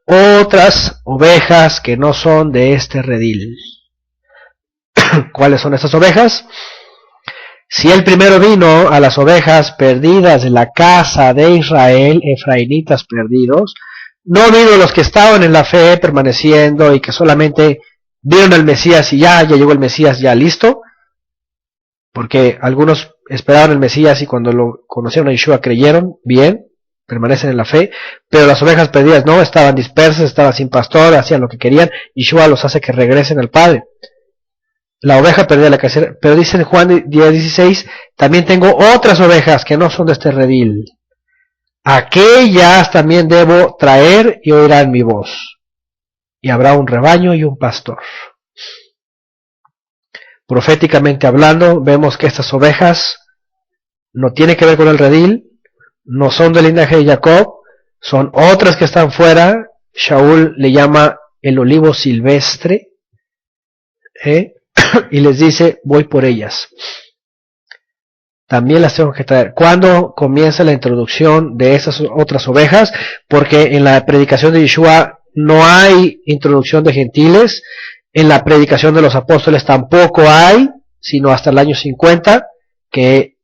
S1: otras ovejas que no son de este redil. ¿Cuáles son estas ovejas? Si él primero vino a las ovejas perdidas de la casa de Israel, efraínitas perdidos, no vino a los que estaban en la fe permaneciendo y que solamente vieron al Mesías y ya llegó el Mesías, ya listo, porque algunos esperaban el Mesías y cuando lo conocieron a Yeshua creyeron, bien, permanecen en la fe, pero las ovejas perdidas no, estaban dispersas, estaban sin pastor, hacían lo que querían, Yeshua los hace que regresen al Padre. La oveja perdida la casera, pero dice en Juan 10:16, también tengo otras ovejas que no son de este redil. Aquellas también debo traer y oirán mi voz. Y habrá un rebaño y un pastor. Proféticamente hablando, vemos que estas ovejas no tienen que ver con el redil, no son del linaje de Jacob, son otras que están fuera. Shaul le llama el olivo silvestre, y les dice, voy por ellas. También las tengo que traer. ¿Cuándo comienza la introducción de esas otras ovejas? Porque en la predicación de Yeshua no hay introducción de gentiles, en la predicación de los apóstoles tampoco hay, sino hasta el año 50, que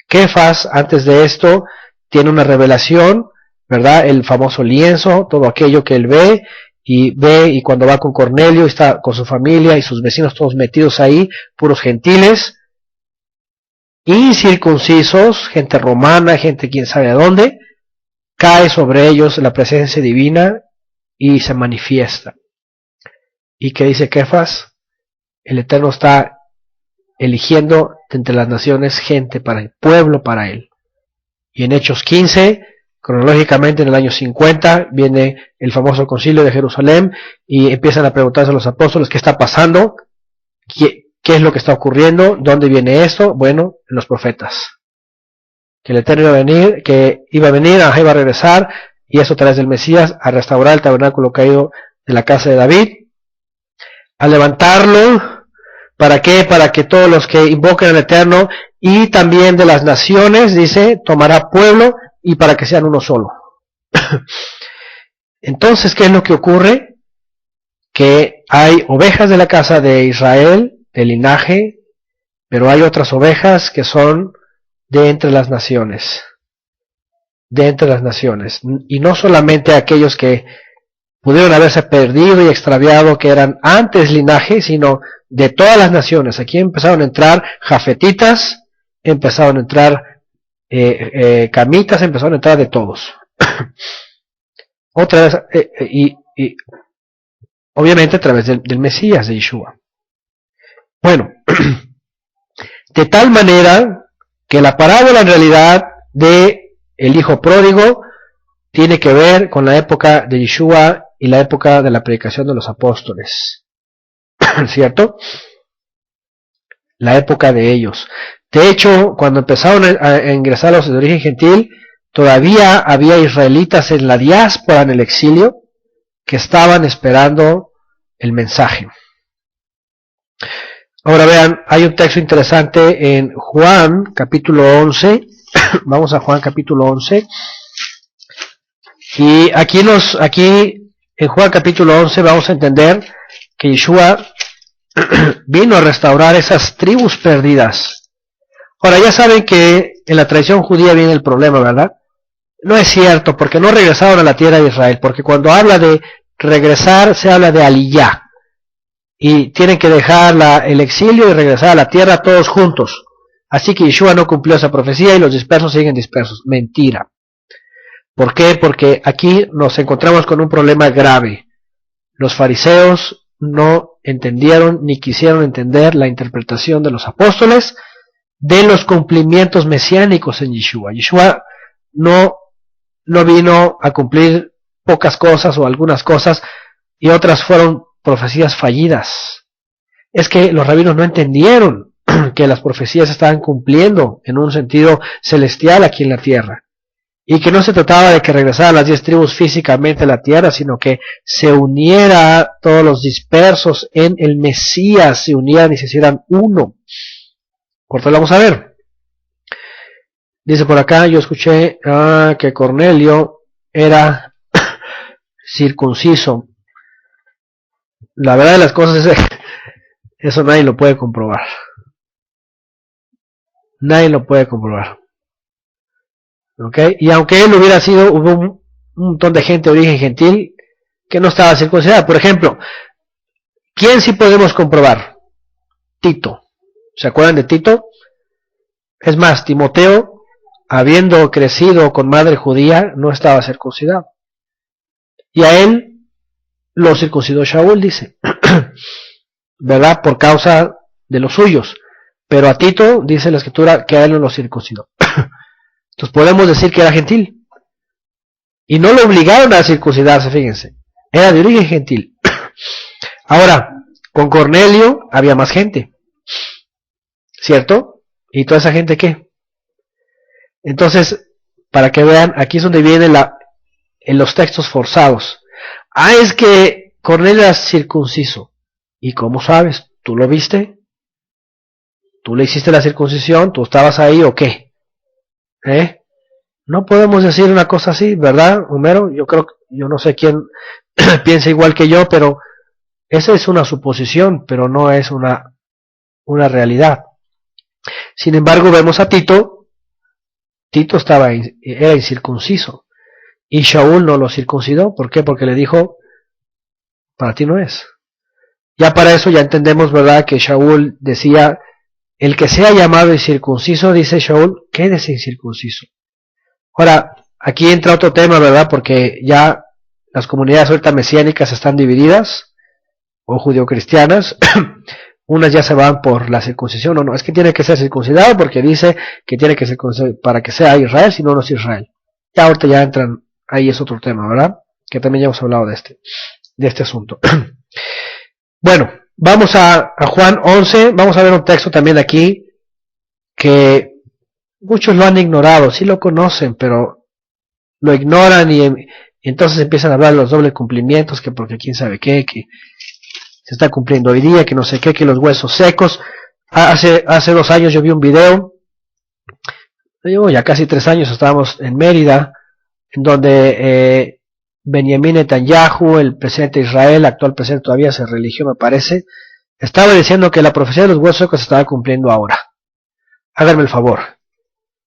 S1: Kefas, antes de esto, tiene una revelación, ¿verdad? El famoso lienzo, todo aquello que él ve, y cuando va con Cornelio, está con su familia y sus vecinos todos metidos ahí, puros gentiles, incircuncisos, gente romana, gente quién sabe de dónde, cae sobre ellos la presencia divina y se manifiesta. ¿Y qué dice Kefas? El Eterno está eligiendo de entre las naciones gente para el pueblo, para él. Y en Hechos 15, cronológicamente en el año 50, viene el famoso concilio de Jerusalén y empiezan a preguntarse a los apóstoles qué está pasando, qué es lo que está ocurriendo, dónde viene esto. Bueno, en los profetas. Que el Eterno iba a venir, iba a regresar, y eso a través del Mesías, a restaurar el tabernáculo caído de la casa de David, a levantarlo. ¿Para qué? Para que todos los que invoquen al Eterno y también de las naciones, dice, tomará pueblo y para que sean uno solo. Entonces, ¿qué es lo que ocurre? Que hay ovejas de la casa de Israel, del linaje, pero hay otras ovejas que son de entre las naciones. De entre las naciones. Y no solamente aquellos que pudieron haberse perdido y extraviado, que eran antes linaje, sino de todas las naciones. Aquí empezaron a entrar jafetitas, empezaron a entrar camitas, empezaron a entrar de todos. Otra vez, y obviamente a través del Mesías, de Yeshua. Bueno, de tal manera que la parábola en realidad de el hijo pródigo tiene que ver con la época de Yeshua y la época de la predicación de los apóstoles. ¿Cierto? La época de ellos. De hecho, cuando empezaron a ingresar los de origen gentil, todavía había israelitas en la diáspora, en el exilio, que estaban esperando el mensaje. Ahora vean, hay un texto interesante en Juan, capítulo 11. Vamos a Juan, capítulo 11. Y aquí en Juan, capítulo 11, vamos a entender que Yeshua vino a restaurar esas tribus perdidas. Ahora, ya saben que en la tradición judía viene el problema, ¿verdad? No es cierto, porque no regresaron a la tierra de Israel, porque cuando habla de regresar, se habla de aliyá. Y tienen que dejar el exilio y regresar a la tierra todos juntos. Así que Yeshua no cumplió esa profecía y los dispersos siguen dispersos. Mentira. ¿Por qué? Porque aquí nos encontramos con un problema grave. Los fariseos no entendieron ni quisieron entender la interpretación de los apóstoles de los cumplimientos mesiánicos en Yeshua. Yeshua no vino a cumplir pocas cosas o algunas cosas y otras fueron profecías fallidas. Es que los rabinos no entendieron que las profecías estaban cumpliendo en un sentido celestial aquí en la tierra. Y que no se trataba de que regresaran las 10 tribus físicamente a la tierra, sino que se uniera todos los dispersos en el Mesías, se unieran y se hicieran uno. Corto, vamos a ver. Dice por acá, yo escuché que Cornelio era circunciso. La verdad de las cosas es eso nadie lo puede comprobar. Nadie lo puede comprobar. ¿Okay? Y aunque él hubiera sido, hubo un montón de gente de origen gentil que no estaba circuncidada. Por ejemplo, ¿quién sí podemos comprobar? Tito. ¿Se acuerdan de Tito? Es más, Timoteo, habiendo crecido con madre judía, no estaba circuncidado. Y a él lo circuncidó Shaul, dice. ¿Verdad? Por causa de los suyos. Pero a Tito, dice la escritura, que a él no lo circuncidó. Entonces podemos decir que era gentil. Y no lo obligaron a circuncidarse, fíjense. Era de origen gentil. Ahora, con Cornelio había más gente. ¿Cierto? ¿Y toda esa gente qué? Entonces, para que vean, aquí es donde viene en los textos forzados. Es que Cornelio era circunciso. ¿Y cómo sabes? ¿Tú lo viste? ¿Tú le hiciste la circuncisión? ¿Tú estabas ahí o qué? No podemos decir una cosa así, ¿verdad, Homero? Yo no sé quién piensa igual que yo, pero esa es una suposición, pero no es una realidad. Sin embargo, vemos a Tito. Tito era incircunciso. Y Shaul no lo circuncidó. ¿Por qué? Porque le dijo, para ti no es. Ya para eso ya entendemos, ¿verdad? Que Shaul decía, el que sea llamado incircunciso, dice Shaul, quédese incircunciso. Ahora, aquí entra otro tema, ¿verdad? Porque ya las comunidades ahorita mesiánicas están divididas, o judeocristianas. Unas ya se van por la circuncisión, o no, es que tiene que ser circuncidado porque dice que tiene que ser para que sea Israel, si no, no es Israel. Ya ahorita ya entran, ahí es otro tema, ¿verdad? Que también ya hemos hablado de este asunto. Bueno, vamos a Juan 11, vamos a ver un texto también aquí, que muchos lo han ignorado, sí lo conocen, pero lo ignoran y entonces empiezan a hablar de los dobles cumplimientos, que porque quién sabe qué, que se está cumpliendo hoy día, que no sé qué, que los huesos secos. Hace 2 años yo vi un video, ya casi 3 años estábamos en Mérida, en donde Benjamín Netanyahu, el presidente de Israel, actual presidente, todavía se religió me parece, estaba diciendo que la profecía de los huesos secos se estaba cumpliendo ahora. Háganme el favor.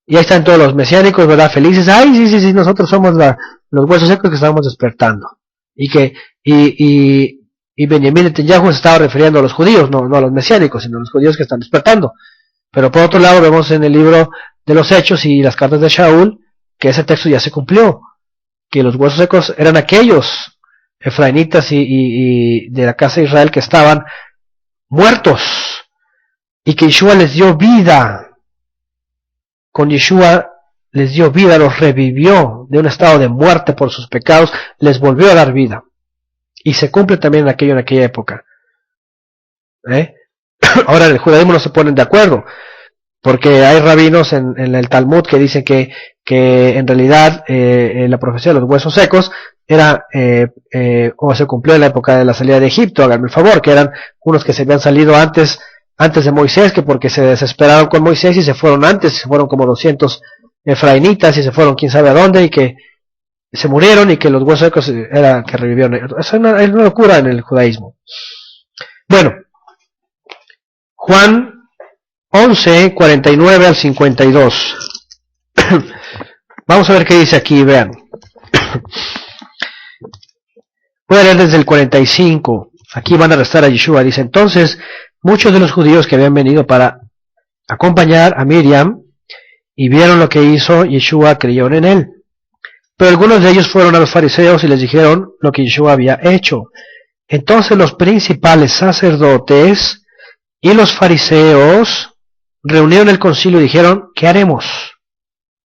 S1: Y ahí están todos los mesiánicos, ¿verdad? Felices. Ay, sí, nosotros somos los huesos secos que estamos despertando. Y Benjamín Netanyahu se estaba refiriendo a los judíos, no a los mesiánicos, sino a los judíos que están despertando. Pero por otro lado vemos en el libro de los Hechos y las cartas de Shaul que ese texto ya se cumplió, que los huesos secos eran aquellos efraínitas y de la casa de Israel que estaban muertos y que Yeshua les dio vida. Con Yeshua les dio vida, los revivió de un estado de muerte por sus pecados, les volvió a dar vida. Y se cumple también en aquella época. Ahora en el judaísmo no se ponen de acuerdo, porque hay rabinos en el Talmud que dicen que en realidad la profecía de los huesos secos era o se cumplió en la época de la salida de Egipto, háganme el favor, que eran unos que se habían salido antes de Moisés, que porque se desesperaron con Moisés y se fueron antes, se fueron como 200 efraínitas y se fueron quién sabe a dónde y que se murieron y que los huesos secos era que revivieron. Eso es una locura en el judaísmo. Bueno, Juan 11, 49 al 52. Vamos a ver qué dice aquí, vean. Voy a leer desde el 45. Aquí van a arrestar a Yeshua. Dice, entonces, muchos de los judíos que habían venido para acompañar a Miriam y vieron lo que hizo Yeshua, creyeron en él. Pero algunos de ellos fueron a los fariseos y les dijeron lo que Yeshua había hecho. Entonces los principales sacerdotes y los fariseos reunieron el concilio y dijeron, ¿qué haremos?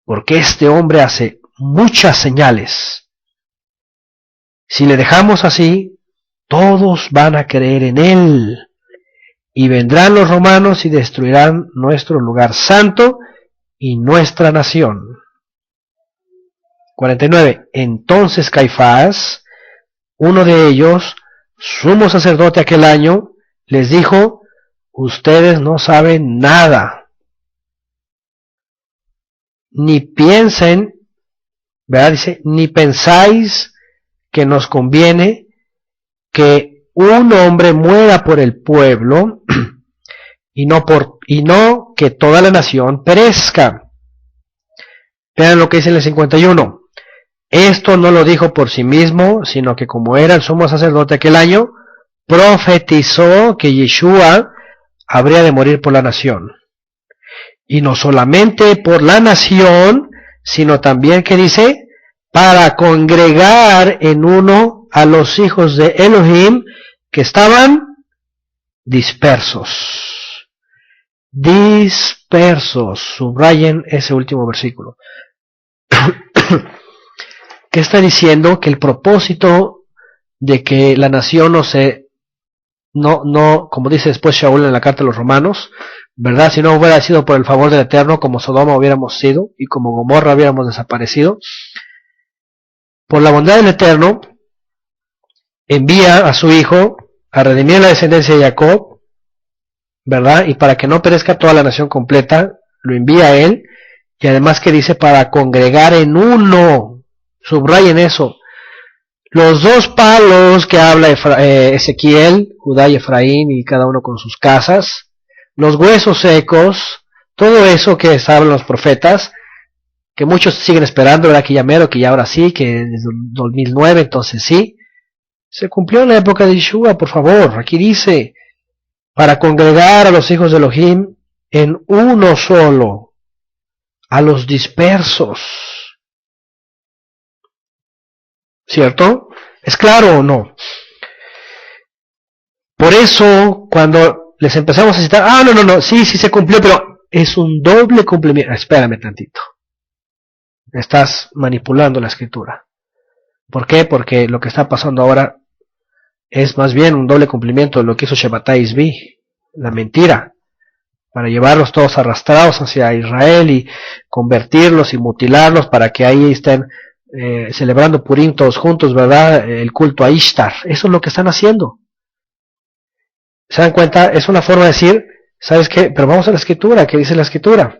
S1: Porque este hombre hace muchas señales. Si le dejamos así, todos van a creer en él. Y vendrán los romanos y destruirán nuestro lugar santo y nuestra nación. 49. Entonces Caifás, uno de ellos, sumo sacerdote aquel año, les dijo, ustedes no saben nada, ni piensen, ¿verdad? Dice, ni pensáis que nos conviene que un hombre muera por el pueblo y no que toda la nación perezca. Vean lo que dice en el 51. Esto no lo dijo por sí mismo, sino que como era el sumo sacerdote aquel año, profetizó que Yeshua habría de morir por la nación. Y no solamente por la nación, sino también, que dice, para congregar en uno a los hijos de Elohim que estaban dispersos. Dispersos. Subrayen ese último versículo. ¿Qué está diciendo? Que el propósito de que la nación no, como dice después Shaul en la carta a los romanos, ¿verdad? Si no hubiera sido por el favor del Eterno, como Sodoma hubiéramos sido, y como Gomorra hubiéramos desaparecido, por la bondad del Eterno, envía a su Hijo a redimir la descendencia de Jacob, ¿verdad? Y para que no perezca toda la nación completa, lo envía a él, y además que dice para congregar en uno. Subrayen eso. Los dos palos que habla Ezequiel, Judá y Efraín, y cada uno con sus casas, los huesos secos, todo eso que hablan los profetas, que muchos siguen esperando, ¿verdad? Que ya mero, que ya ahora sí, que desde 2009, entonces sí, se cumplió en la época de Yeshua, por favor. Aquí dice, para congregar a los hijos de Elohim en uno solo, a los dispersos. ¿Cierto? ¿Es claro o no? Por eso, cuando les empezamos a citar, no, sí se cumplió, pero es un doble cumplimiento. Espérame tantito. Estás manipulando la escritura. ¿Por qué? Porque lo que está pasando ahora es más bien un doble cumplimiento de lo que hizo Shabbatai Zvi, la mentira, para llevarlos todos arrastrados hacia Israel y convertirlos y mutilarlos para que ahí estén celebrando Purim todos juntos, ¿verdad? El culto a Ishtar. Eso es lo que están haciendo. ¿Se dan cuenta? Es una forma de decir, ¿sabes qué? Pero vamos a la escritura, ¿qué dice la escritura?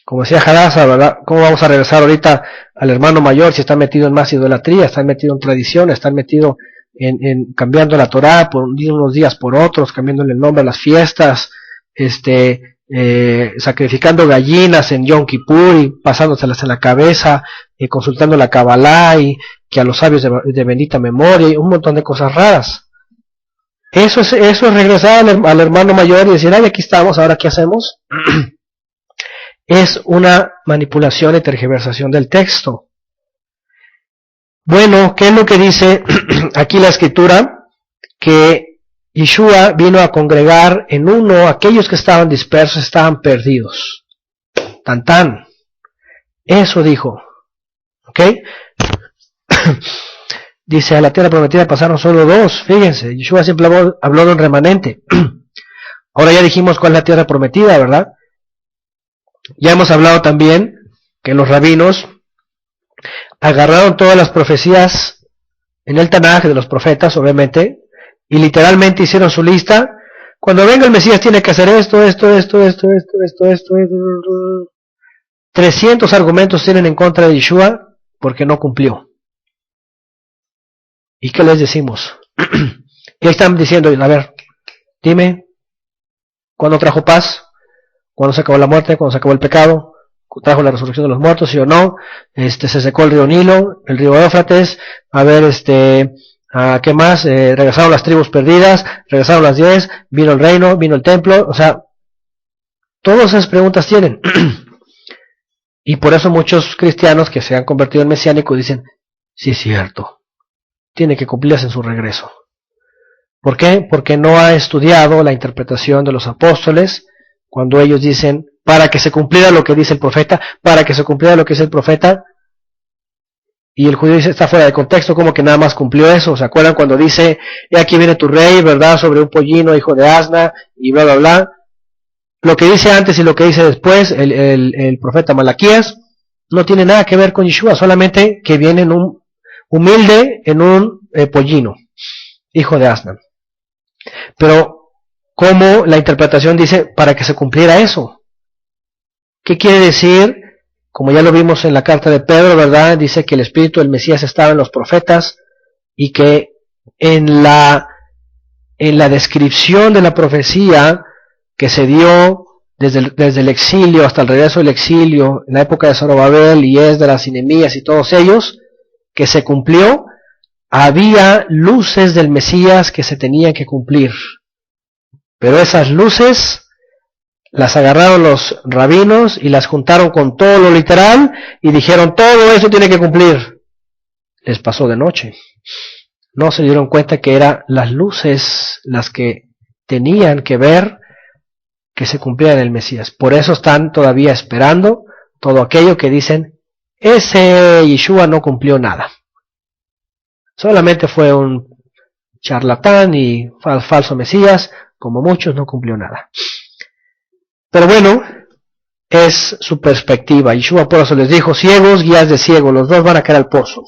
S1: Como decía Hadassah, ¿verdad? ¿Cómo vamos a regresar ahorita al hermano mayor si está metido en más idolatría, está metido en tradición, está metido en cambiando la Torá por unos días por otros, cambiándole el nombre a las fiestas, sacrificando gallinas en Yom Kippur y pasándoselas en la cabeza, consultando la Kabbalah y que a los sabios de bendita memoria y un montón de cosas raras? Eso es regresar al hermano mayor y decir, ay, aquí estamos, ahora ¿qué hacemos? Es una manipulación y tergiversación del texto. Bueno, ¿qué es lo que dice aquí la escritura? Que Yeshua vino a congregar en uno a aquellos que estaban dispersos, estaban perdidos. Tan tan. Eso dijo. ¿Ok? Dice, a la tierra prometida pasaron solo dos. Fíjense, Yeshua siempre habló de un remanente. Ahora ya dijimos cuál es la tierra prometida, ¿verdad? Ya hemos hablado también que los rabinos agarraron todas las profecías en el Tanaj de los profetas, obviamente, y literalmente hicieron su lista. Cuando venga el Mesías tiene que hacer esto. 300 argumentos tienen en contra de Yeshua porque no cumplió. ¿Y qué les decimos? Y ahí están diciendo, a ver, dime, ¿cuándo trajo paz? ¿Cuándo se acabó la muerte? ¿Cuándo se acabó el pecado? ¿Trajo la resurrección de los muertos? ¿Sí o no? Se secó el río Nilo, el río Éufrates. A ver, ¿qué más? Regresaron las tribus perdidas, regresaron las 10, vino el reino, vino el templo. O sea, todas esas preguntas tienen. Y por eso muchos cristianos que se han convertido en mesiánicos dicen, sí es cierto, tiene que cumplirse en su regreso. ¿Por qué? Porque no ha estudiado la interpretación de los apóstoles cuando ellos dicen, para que se cumpliera lo que dice el profeta, para que se cumpliera lo que dice el profeta, y el judío dice, está fuera de contexto, como que nada más cumplió eso. ¿Se acuerdan cuando dice, y aquí viene tu rey, verdad, sobre un pollino, hijo de asna, y bla, bla, bla? Lo que dice antes y lo que dice después, el profeta Malaquías, no tiene nada que ver con Yeshua, solamente que viene en un humilde, en un pollino, hijo de asna. Pero, ¿cómo la interpretación dice para que se cumpliera eso? ¿Qué quiere decir? Como ya lo vimos en la carta de Pedro, ¿verdad? Dice que el espíritu del Mesías estaba en los profetas y que en la descripción de la profecía que se dio desde el exilio hasta el regreso del exilio, en la época de Zorobabel y Esdras y Nehemías y todos ellos, que se cumplió, había luces del Mesías que se tenían que cumplir. Pero esas luces las agarraron los rabinos y las juntaron con todo lo literal y dijeron, todo eso tiene que cumplir. Les pasó de noche. No se dieron cuenta que eran las luces las que tenían que ver que se cumpliera en el Mesías. Por eso están todavía esperando todo aquello que dicen, ese Yeshua no cumplió nada. Solamente fue un charlatán y falso Mesías, como muchos, no cumplió nada. Pero bueno, es su perspectiva. Yeshua por eso les dijo, ciegos, guías de ciegos, los dos van a caer al pozo.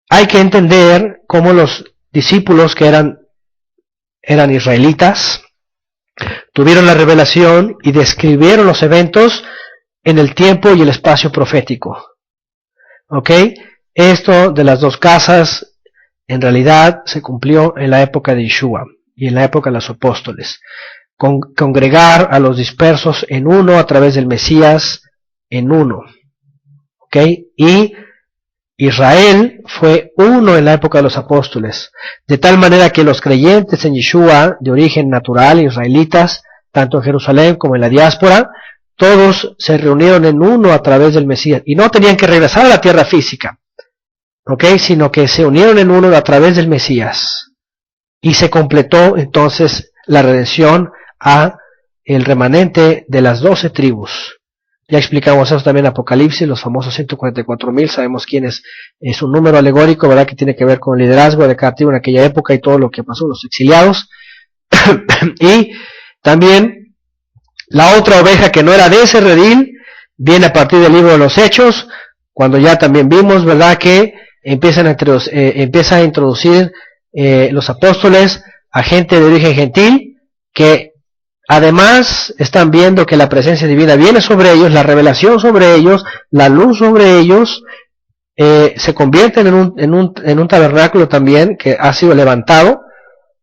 S1: Hay que entender cómo los discípulos que eran israelitas, tuvieron la revelación y describieron los eventos en el tiempo y el espacio profético. ¿Ok? Esto de las dos casas, en realidad se cumplió en la época de Yeshua y en la época de los apóstoles. congregar a los dispersos en uno a través del Mesías en uno. ¿Ok? Y Israel fue uno en la época de los apóstoles, de tal manera que los creyentes en Yeshua, de origen natural, israelitas, tanto en Jerusalén como en la diáspora, todos se reunieron en uno a través del Mesías, y no tenían que regresar a la tierra física, ¿ok? Sino que se unieron en uno a través del Mesías, y se completó entonces la redención a el remanente de las 12 tribus. Ya explicamos eso también en Apocalipsis, los famosos 144,000, sabemos quién es un número alegórico, ¿verdad? Que tiene que ver con el liderazgo de cada tribu en aquella época y todo lo que pasó, los exiliados. Y también la otra oveja que no era de ese redil, viene a partir del libro de los Hechos, cuando ya también vimos, ¿verdad? Que empieza a introducir los apóstoles a gente de origen gentil, que además están viendo que la presencia divina viene sobre ellos, la revelación sobre ellos, la luz sobre ellos, se convierten en un tabernáculo también que ha sido levantado,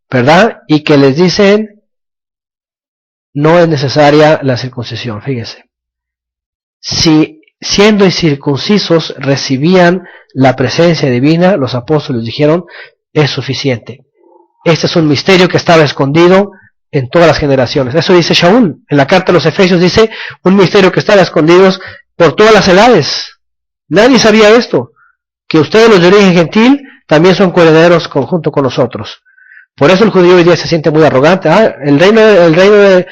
S1: ¿verdad? Y que les dicen, no es necesaria la circuncisión, fíjense. Si siendo incircuncisos recibían la presencia divina, los apóstoles dijeron, es suficiente. Este es un misterio que estaba escondido en todas las generaciones. Eso dice Shaul. En la carta a los Efesios dice, un misterio que estaba escondido por todas las edades. Nadie sabía esto. Que ustedes, los de origen gentil, también son coherederos junto con nosotros. Por eso el judío hoy día se siente muy arrogante. El reino de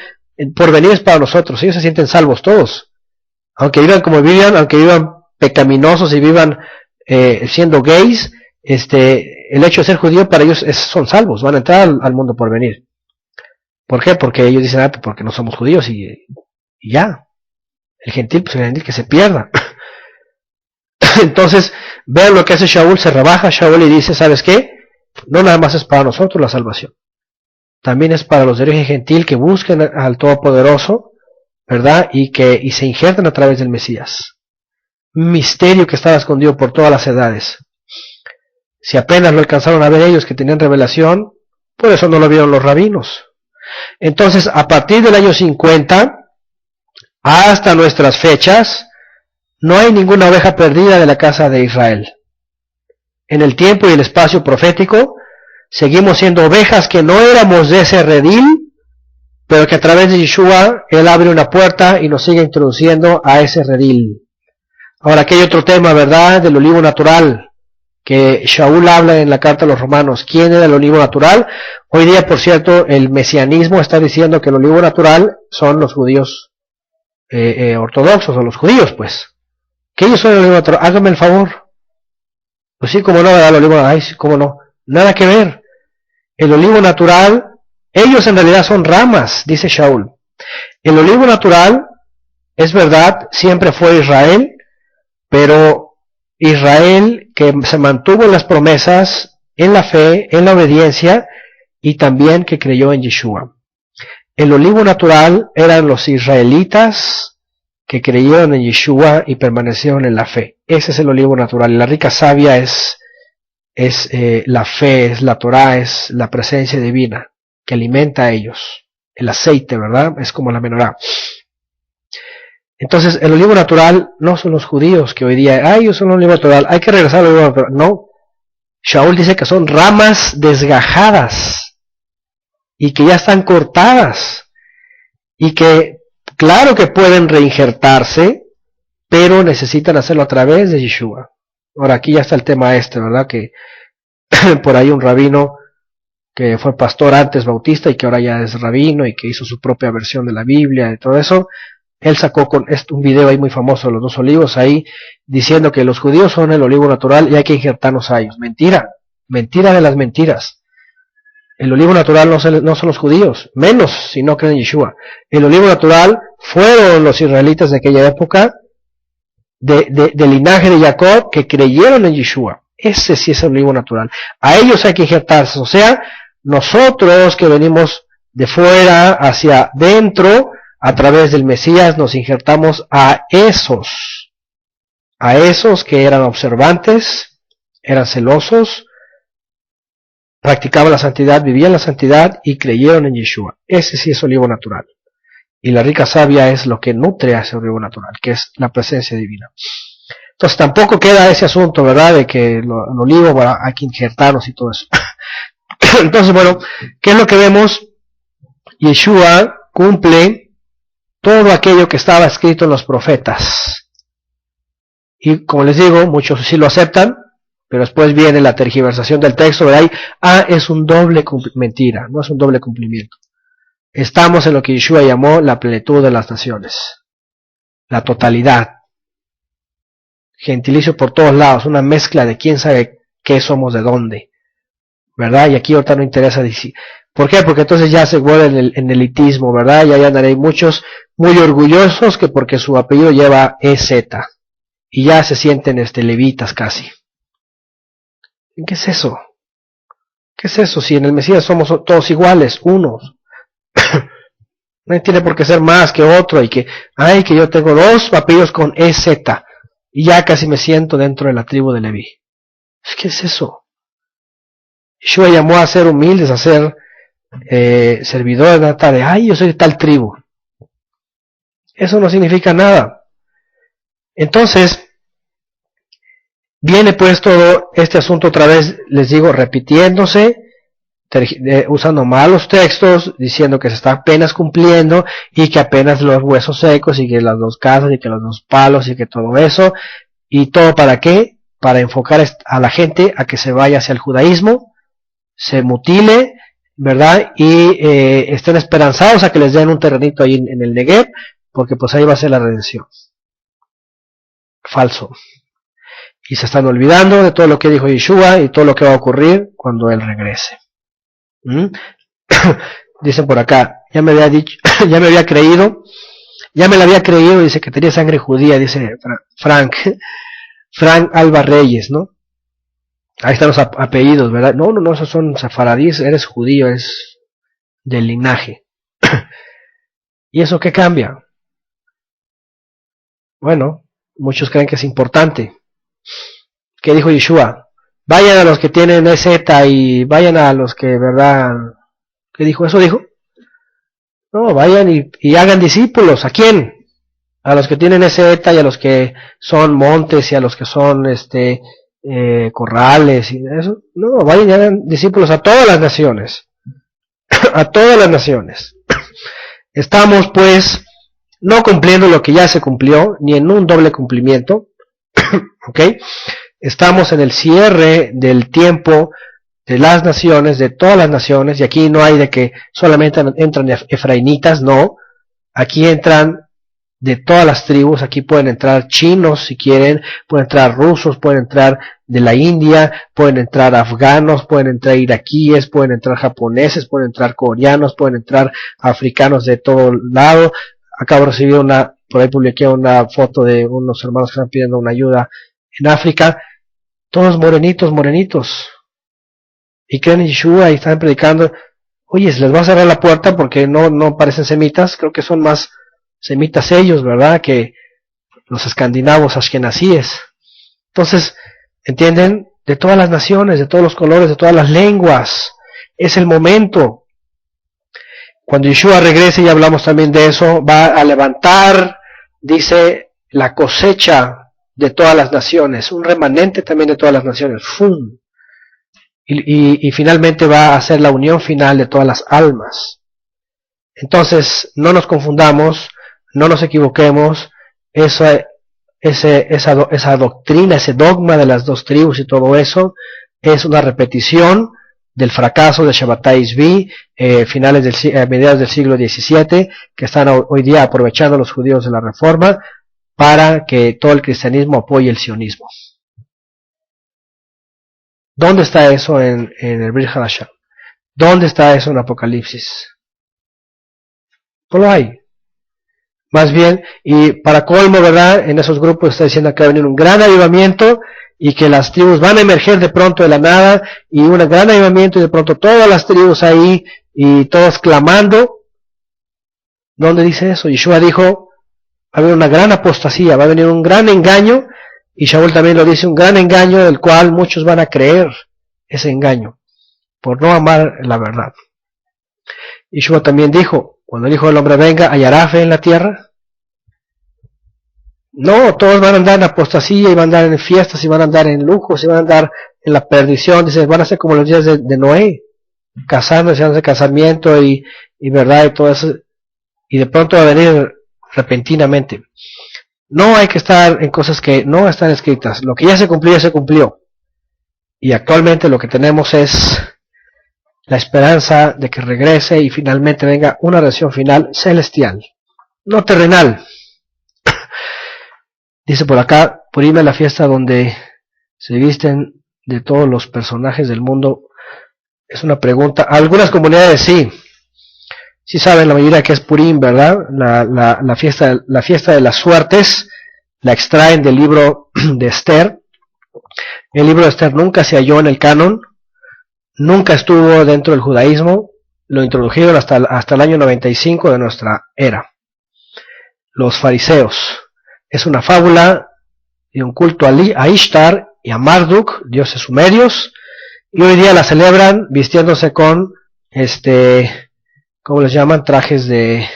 S1: porvenir es para nosotros. Ellos se sienten salvos todos. Aunque vivan como vivan, aunque vivan pecaminosos y vivan siendo gays, el hecho de ser judío para ellos son salvos. Van a entrar al mundo por venir. ¿Por qué? Porque ellos dicen, porque no somos judíos y ya. El gentil, pues el gentil que se pierda. Entonces, vean lo que hace Shaul, se rebaja Shaul y dice, ¿sabes qué? No nada más es para nosotros la salvación. También es para los de origen gentil que busquen al Todopoderoso, ¿verdad? Y se injertan a través del Mesías. Un misterio que estaba escondido por todas las edades. Si apenas lo alcanzaron a ver ellos que tenían revelación, por eso no lo vieron los rabinos. Entonces, a partir del año 50 hasta nuestras fechas, no hay ninguna oveja perdida de la casa de Israel. En el tiempo y el espacio profético, seguimos siendo ovejas que no éramos de ese redil, pero que a través de Yeshua, Él abre una puerta y nos sigue introduciendo a ese redil. Ahora, aquí hay otro tema, ¿verdad?, del olivo natural, que Shaul habla en la carta a los romanos. ¿Quién era el olivo natural? Hoy día, por cierto, el mesianismo está diciendo que el olivo natural son los judíos ortodoxos, o los judíos, pues. ¿Qué ellos son el olivo natural? Hágame el favor. Pues sí, como no, el olivo, sí, cómo no. Nada que ver. El olivo natural, ellos en realidad son ramas, dice Shaul. El olivo natural, es verdad, siempre fue Israel, pero Israel que se mantuvo en las promesas, en la fe, en la obediencia, y también que creyó en Yeshua. El olivo natural eran los israelitas que creyeron en Yeshua y permanecieron en la fe. Ese es el olivo natural. Y la rica savia es la fe, es la Torah, es la presencia divina que alimenta a ellos. El aceite, ¿verdad? Es como la menorá. Entonces, el olivo natural no son los judíos que hoy día, ellos son el olivo natural, hay que regresar al olivo natural. No. Shaul dice que son ramas desgajadas y que ya están cortadas y que, claro que pueden reinjertarse, pero necesitan hacerlo a través de Yeshua. Ahora, aquí ya está el tema ¿verdad? Que por ahí un rabino que fue pastor antes bautista y que ahora ya es rabino y que hizo su propia versión de la Biblia y todo eso, él sacó un video ahí muy famoso de los dos olivos ahí, diciendo que los judíos son el olivo natural y hay que injertarnos a ellos. Mentira, mentira de las mentiras. El olivo natural no son los judíos, menos si no creen en Yeshua. El olivo natural fueron los israelitas de aquella época, del linaje de Jacob, que creyeron en Yeshua. Ese sí es el olivo natural. A ellos hay que injertarse, o sea, nosotros que venimos de fuera hacia dentro, a través del Mesías nos injertamos a esos que eran observantes, eran celosos, practicaban la santidad, vivían la santidad y creyeron en Yeshua. Ese sí es olivo natural. Y la rica savia es lo que nutre a ese olivo natural, que es la presencia divina. Entonces tampoco queda ese asunto, ¿verdad?, de que el olivo, bueno, hay que injertarlos y todo eso. Entonces, bueno, ¿qué es lo que vemos? Yeshua cumple todo aquello que estaba escrito en los profetas. Y como les digo, muchos sí lo aceptan, pero después viene la tergiversación del texto, de ahí, es un doble mentira, no es un doble cumplimiento. Estamos en lo que Yeshua llamó la plenitud de las naciones, la totalidad. Gentilicio por todos lados, una mezcla de quién sabe qué somos de dónde, ¿verdad? Y aquí ahorita no interesa decir. ¿Por qué? Porque entonces ya se vuelve en el elitismo, ¿verdad? Y ahí andaré muchos muy orgullosos que porque su apellido lleva EZ, y ya se sienten levitas casi. ¿Qué es eso? ¿Qué es eso? Si en el Mesías somos todos iguales, unos. No tiene por qué ser más que otro, y que yo tengo 2 apellidos con EZ, y ya casi me siento dentro de la tribu de Leví. ¿Qué es eso? Yeshua llamó a ser humildes, a ser servidores de la tarde. Yo soy de tal tribu. Eso no significa nada. Entonces, viene pues todo este asunto otra vez, les digo, repitiéndose, usando malos textos, diciendo que se está apenas cumpliendo, y que apenas los huesos secos, y que las 2 casas, y que los 2 palos, y que todo eso. ¿Y todo para qué? Para enfocar a la gente a que se vaya hacia el judaísmo, se mutile, ¿verdad? Y estén esperanzados a que les den un terrenito ahí en el Negev, porque pues ahí va a ser la redención. Falso. Y se están olvidando de todo lo que dijo Yeshua y todo lo que va a ocurrir cuando Él regrese. Dicen por acá, ya me había creído, dice que tenía sangre judía, dice Frank Alba Reyes, ¿no? Ahí están los apellidos, ¿verdad? No, esos son sefaradíes, eres judío, es del linaje. ¿Y eso qué cambia? Bueno, muchos creen que es importante. ¿Qué dijo Yeshua? Vayan a los que tienen EZ y vayan a los que, ¿verdad? ¿Qué dijo? ¿Eso dijo? No, vayan y hagan discípulos. ¿A quién? A los que tienen EZ y a los que son montes y a los que son corrales y eso. No, vayan y hagan discípulos a todas las naciones. A todas las naciones. Estamos pues no cumpliendo lo que ya se cumplió, ni en un doble cumplimiento. ¿Ok? Estamos en el cierre del tiempo de las naciones, de todas las naciones, y aquí no hay de que solamente entran efraínitas, no. Aquí entran de todas las tribus, aquí pueden entrar chinos si quieren, pueden entrar rusos, pueden entrar de la India, pueden entrar afganos, pueden entrar iraquíes, pueden entrar japoneses, pueden entrar coreanos, pueden entrar africanos de todo lado. Acabo de recibir por ahí publiqué una foto de unos hermanos que están pidiendo una ayuda en África, todos morenitos, y creen en Yeshua y están predicando. Oye, se les va a cerrar la puerta porque no parecen semitas, creo que son más semitas ellos, ¿verdad?, que los escandinavos ashkenazíes. Entonces, ¿entienden? De todas las naciones, de todos los colores, de todas las lenguas, es el momento. Cuando Yeshua regrese, y hablamos también de eso, va a levantar, dice, la cosecha de todas las naciones, un remanente también de todas las naciones, ¡fum! Y finalmente va a hacer la unión final de todas las almas. Entonces, no nos confundamos, no nos equivoquemos, esa doctrina, ese dogma de las 2 tribus y todo eso, es una repetición del fracaso de Shabbatai Zvi, mediados del siglo XVII, que están hoy día aprovechando los judíos de la Reforma para que todo el cristianismo apoye el sionismo. ¿Dónde está eso en el Brit Hadashah? ¿Dónde está eso en Apocalipsis? No lo hay. Más bien, y para colmo, ¿verdad?, en esos grupos está diciendo que va a venir un gran avivamiento y que las tribus van a emerger de pronto de la nada, y un gran avivamiento y de pronto todas las tribus ahí y todos clamando. ¿Dónde dice eso? Yeshua dijo, va a haber una gran apostasía, va a venir un gran engaño, y Shaul también lo dice, un gran engaño del cual muchos van a creer ese engaño. por no amar la verdad. Yeshua también dijo, cuando el Hijo del Hombre venga, ¿hallará fe en la tierra? No, todos van a andar en apostasía, y van a andar en fiestas, y van a andar en lujos, y van a andar en la perdición. Dice, van a ser como los días de Noé, casándose, haciendo casamiento y verdad y todo eso. Y de pronto va a venir repentinamente. No hay que estar en cosas que no están escritas. Lo que ya se cumplió, ya se cumplió. Y actualmente lo que tenemos es la esperanza de que regrese y finalmente venga una redención final celestial, no terrenal. Dice por acá, Purim es la fiesta donde se visten de todos los personajes del mundo. Es una pregunta. Algunas comunidades sí saben la mayoría que es Purim, ¿verdad? La fiesta de las suertes la extraen del libro de Esther. El libro de Esther nunca se halló en el canon, nunca estuvo dentro del judaísmo, lo introdujeron hasta el año 95 de nuestra era. Los fariseos. Es una fábula y un culto a Ishtar y a Marduk, dioses sumerios, y hoy día la celebran vistiéndose con, ¿cómo les llaman? Trajes de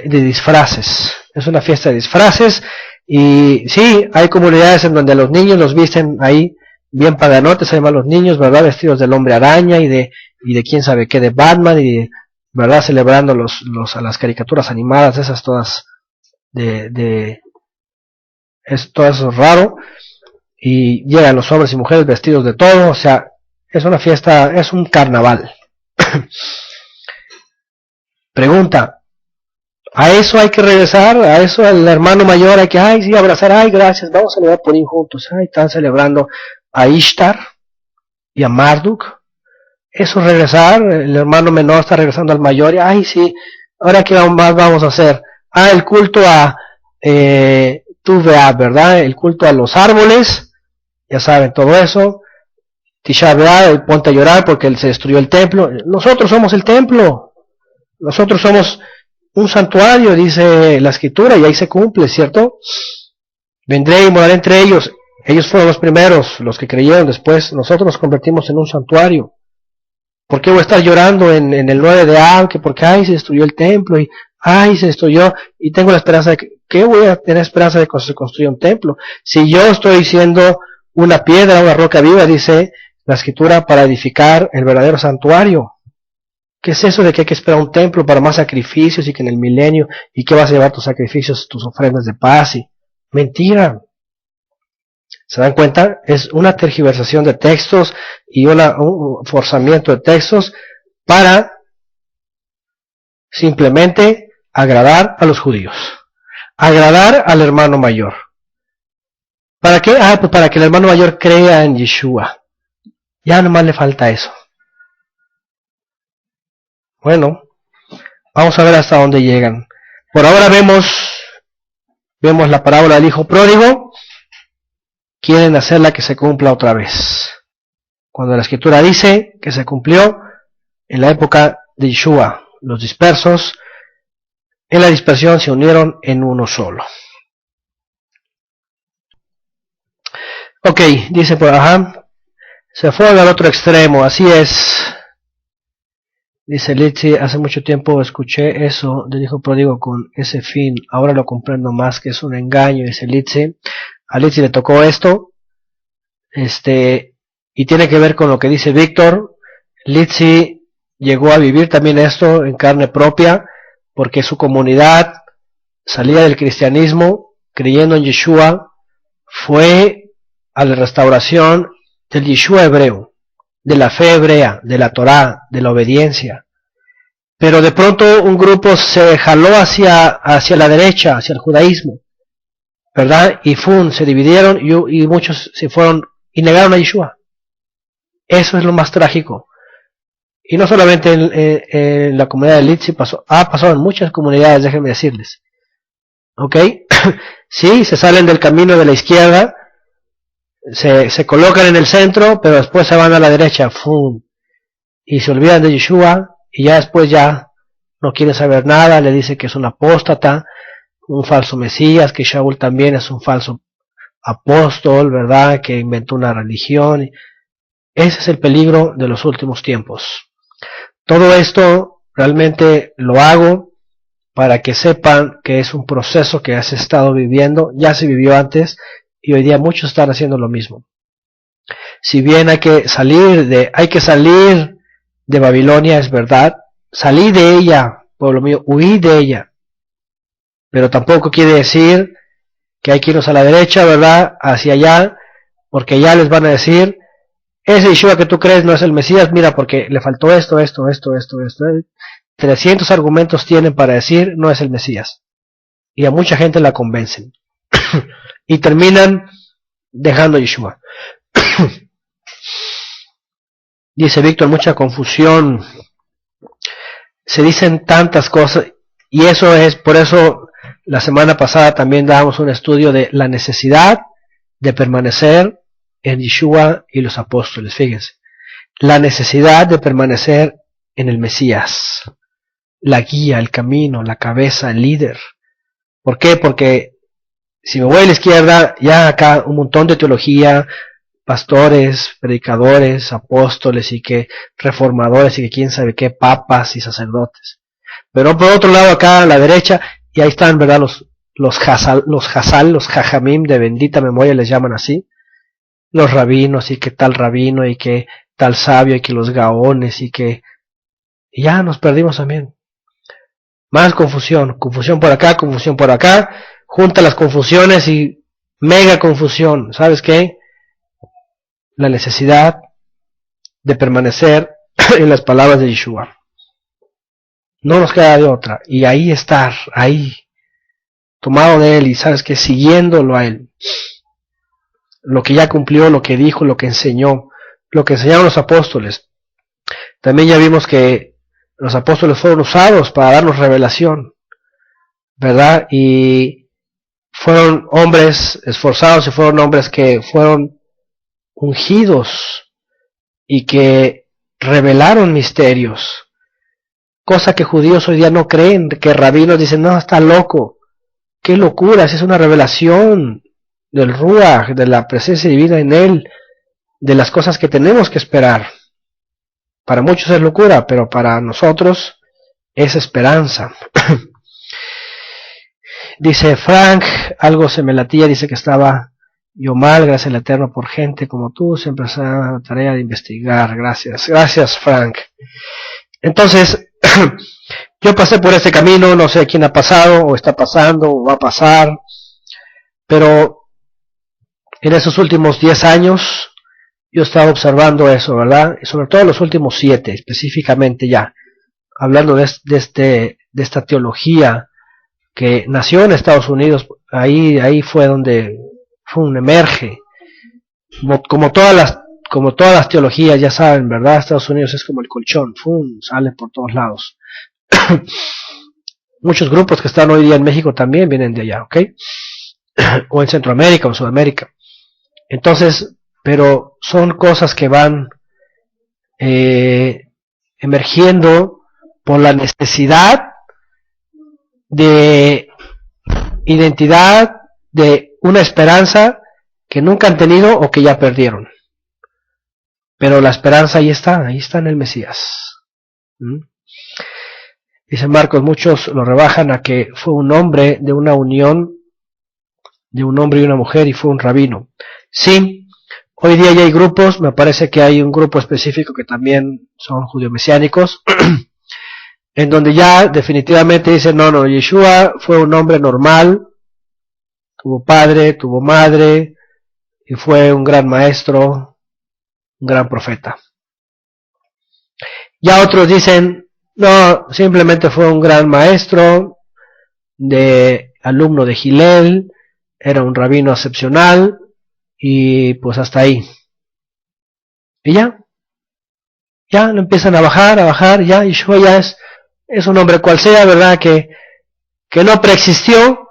S1: disfraces. Es una fiesta de disfraces, y sí, hay comunidades en donde los niños los visten ahí, bien paganotes, además los niños, ¿verdad? Vestidos del hombre araña y de quién sabe qué, de Batman, y ¿verdad? Celebrando a las caricaturas animadas, esas todas todo eso es raro, y llegan los hombres y mujeres vestidos de todo, o sea, es una fiesta, es un carnaval. Pregunta, ¿a eso hay que regresar? ¿A eso al hermano mayor hay que, sí, abrazar, gracias, vamos a celebrar Purim juntos? Están celebrando a Ishtar y a Marduk. ¿Eso es regresar? El hermano menor está regresando al mayor, y sí, ahora qué más vamos a hacer. El culto a Tuvea, ¿verdad? El culto a los árboles, ya saben todo eso. Tisha B'Av, ponte a llorar porque se destruyó el templo. Nosotros somos el templo. Nosotros somos un santuario, dice la escritura, y ahí se cumple, ¿cierto? Vendré y moraré entre ellos. Ellos fueron los primeros, los que creyeron después. Nosotros nos convertimos en un santuario. ¿Por qué voy a estar llorando en el 9 de Av? Que porque, se destruyó el templo, y, se destruyó, y tengo la esperanza de que voy a tener esperanza de que se construya un templo. Si yo estoy siendo una piedra, una roca viva, dice la escritura, para edificar el verdadero santuario. ¿Qué es eso de que hay que esperar un templo para más sacrificios y que en el milenio, y que vas a llevar tus sacrificios, tus ofrendas de paz? Mentira. ¿Se dan cuenta? Es una tergiversación de textos y un forzamiento de textos para simplemente agradar a los judíos, agradar al hermano mayor. ¿Para qué? Pues para que el hermano mayor crea en Yeshua. Ya nomás le falta eso. Bueno, vamos a ver hasta dónde llegan. Por ahora vemos la parábola del hijo pródigo. Quieren hacerla que se cumpla otra vez. Cuando la escritura dice que se cumplió en la época de Yeshua, los dispersos en la dispersión se unieron en uno solo. Ok, dice por se fueron al otro extremo, así es. Dice Litsi, hace mucho tiempo escuché eso del hijo pródigo con ese fin, ahora lo comprendo más que es un engaño, dice Litsi. A Litsi le tocó esto, y tiene que ver con lo que dice Víctor. Litsi llegó a vivir también esto en carne propia, porque su comunidad salía del cristianismo, creyendo en Yeshua, fue a la restauración del Yeshua hebreo, de la fe hebrea, de la Torá, de la obediencia. Pero de pronto un grupo se jaló hacia la derecha, hacia el judaísmo, ¿verdad? Y se dividieron y muchos se fueron y negaron a Yeshua. Eso es lo más trágico. Y no solamente en la comunidad de Litsi ha pasado en muchas comunidades, déjenme decirles. ¿Ok? Sí, se salen del camino de la izquierda, se colocan en el centro, pero después se van a la derecha, ¡fum! Y se olvidan de Yeshua, y ya después ya no quieren saber nada, le dice que es un apóstata, un falso mesías, que Shaul también es un falso apóstol, ¿verdad? Que inventó una religión. Ese es el peligro de los últimos tiempos. Todo esto realmente lo hago para que sepan que es un proceso que has estado viviendo, ya se vivió antes y hoy día muchos están haciendo lo mismo. Si bien hay que salir de Babilonia, es verdad, salí de ella, pueblo mío, huí de ella, pero tampoco quiere decir que hay que irnos a la derecha, ¿verdad?, hacia allá, porque ya les van a decir, ese Yeshua que tú crees no es el Mesías, mira, porque le faltó esto. 300 argumentos tienen para decir, no es el Mesías. Y a mucha gente la convencen. Y terminan dejando Yeshua. Dice Víctor, mucha confusión. Se dicen tantas cosas. Y eso es, por eso, la semana pasada también dábamos un estudio de la necesidad de permanecer en Yeshua y los apóstoles. Fíjense. La necesidad de permanecer en el Mesías. La guía, el camino, la cabeza, el líder. ¿Por qué? Porque si me voy a la izquierda, ya acá un montón de teología, pastores, predicadores, apóstoles y que reformadores y que quién sabe qué, papas y sacerdotes. Pero por otro lado acá a la derecha, y ahí están, ¿verdad? Los jajamim de bendita memoria les llaman así. Los rabinos y que tal rabino y que tal sabio y que los gaones y que ya nos perdimos también. Más confusión por acá, junta las confusiones y mega confusión. ¿Sabes qué? La necesidad de permanecer en las palabras de Yeshua. No nos queda de otra. Y ahí estar, ahí, tomado de él y sabes que siguiéndolo a él. Lo que ya cumplió, lo que dijo, lo que enseñó, lo que enseñaron los apóstoles. También ya vimos que los apóstoles fueron usados para darnos revelación, ¿verdad? Y fueron hombres esforzados y fueron hombres que fueron ungidos y que revelaron misterios, cosa que judíos hoy día no creen, que rabinos dicen, no, está loco, qué locura, esa es una revelación del Ruach, de la presencia divina en él, de las cosas que tenemos que esperar. Para muchos es locura, pero para nosotros es esperanza. Dice Frank, algo se me latía, dice que estaba yo mal, gracias al Eterno por gente como tú, siempre es una tarea de investigar, gracias Frank. Entonces, yo pasé por este camino, no sé quién ha pasado, o está pasando, o va a pasar, pero en esos últimos 10 años, yo estaba observando eso, ¿verdad? Y sobre todo los últimos 7, específicamente ya, hablando de esta teología que nació en Estados Unidos, ahí fue donde fue un emerge, como todas las teologías, ya saben, ¿verdad? Estados Unidos es como el colchón, sale por todos lados. Muchos grupos que están hoy día en México también vienen de allá, ¿ok? O en Centroamérica o en Sudamérica. Entonces, pero son cosas que van emergiendo por la necesidad de identidad, de una esperanza que nunca han tenido o que ya perdieron. Pero la esperanza ahí está en el Mesías. Dice Marcos, muchos lo rebajan a que fue un hombre de una unión de un hombre y una mujer y fue un rabino. Sí, hoy día ya hay grupos, me parece que hay un grupo específico que también son judío-mesiánicos, en donde ya definitivamente dicen, no, Yeshua fue un hombre normal, tuvo padre, tuvo madre, y fue un gran maestro, un gran profeta. Ya otros dicen, no, simplemente fue un gran maestro, alumno de Hillel, era un rabino excepcional, y pues hasta ahí. Y ya lo empiezan a bajar, ya Yeshua ya es un hombre cual sea, ¿verdad? Que no preexistió,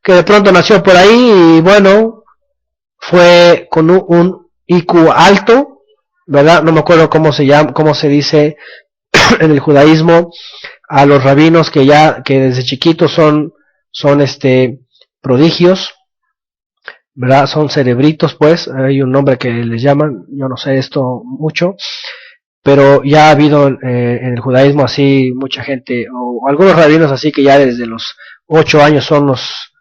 S1: que de pronto nació por ahí y bueno, fue con un IQ alto, ¿verdad? No me acuerdo cómo se dice en el judaísmo a los rabinos que desde chiquitos son prodigios, ¿verdad? Son cerebritos, pues, hay un nombre que les llaman, yo no sé esto mucho, pero ya ha habido en el judaísmo así mucha gente, o algunos rabinos así que ya desde los 8 años son los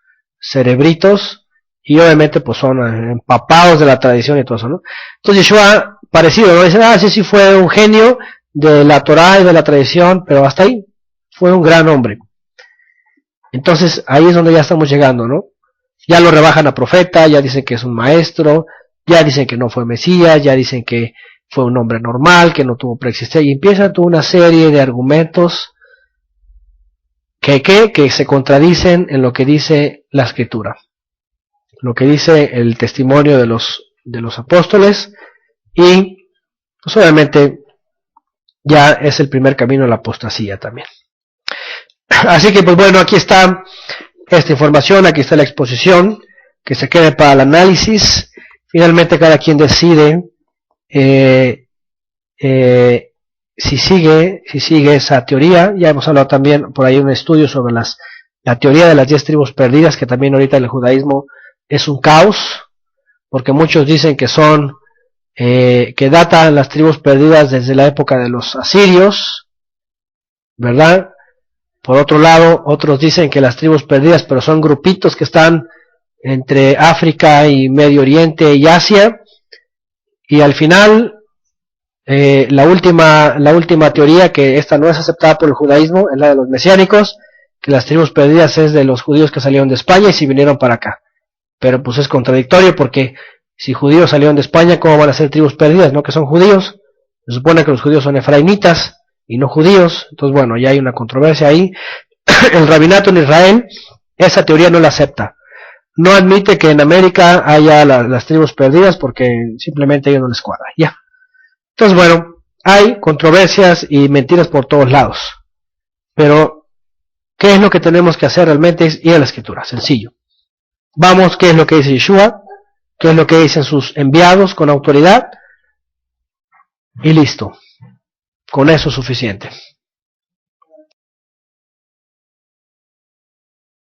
S1: cerebritos, y obviamente pues son empapados de la tradición y todo eso, ¿no? Entonces Yeshua, parecido, ¿no? Dicen, sí fue un genio de la Torá y de la tradición, pero hasta ahí, fue un gran hombre. Entonces ahí es donde ya estamos llegando, ¿no? Ya lo rebajan a profeta, ya dicen que es un maestro, ya dicen que no fue Mesías, ya dicen que fue un hombre normal, que no tuvo preexistencia, y empiezan toda una serie de argumentos que se contradicen en lo que dice la Escritura, lo que dice el testimonio de los apóstoles, y pues obviamente ya es el primer camino a la apostasía también. Así que pues bueno, aquí está esta información, aquí está la exposición, que se quede para el análisis. Finalmente cada quien decide si sigue esa teoría. Ya hemos hablado también por ahí un estudio sobre la teoría de las 10 tribus perdidas, que también ahorita en el judaísmo es un caos, porque muchos dicen que son que datan las tribus perdidas desde la época de los asirios, ¿verdad? Por otro lado, otros dicen que las tribus perdidas, pero son grupitos que están entre África y Medio Oriente y Asia. Y al final, la última teoría, que esta no es aceptada por el judaísmo, es la de los mesiánicos, que las tribus perdidas es de los judíos que salieron de España y si vinieron para acá. Pero pues es contradictorio, porque si judíos salieron de España, ¿cómo van a ser tribus perdidas? ¿No que son judíos? Se supone que los judíos son efraimitas y no judíos. Entonces bueno, ya hay una controversia ahí. El rabinato en Israel esa teoría no la acepta, no admite que en América haya las tribus perdidas, porque simplemente a ellos no les cuadra, ya. Entonces bueno, hay controversias y mentiras por todos lados, pero ¿qué es lo que tenemos que hacer realmente? Es ir a la Escritura, sencillo. Vamos, ¿qué es lo que dice Yeshua? ¿Qué es lo que dicen sus enviados con autoridad? Y listo, con eso es suficiente.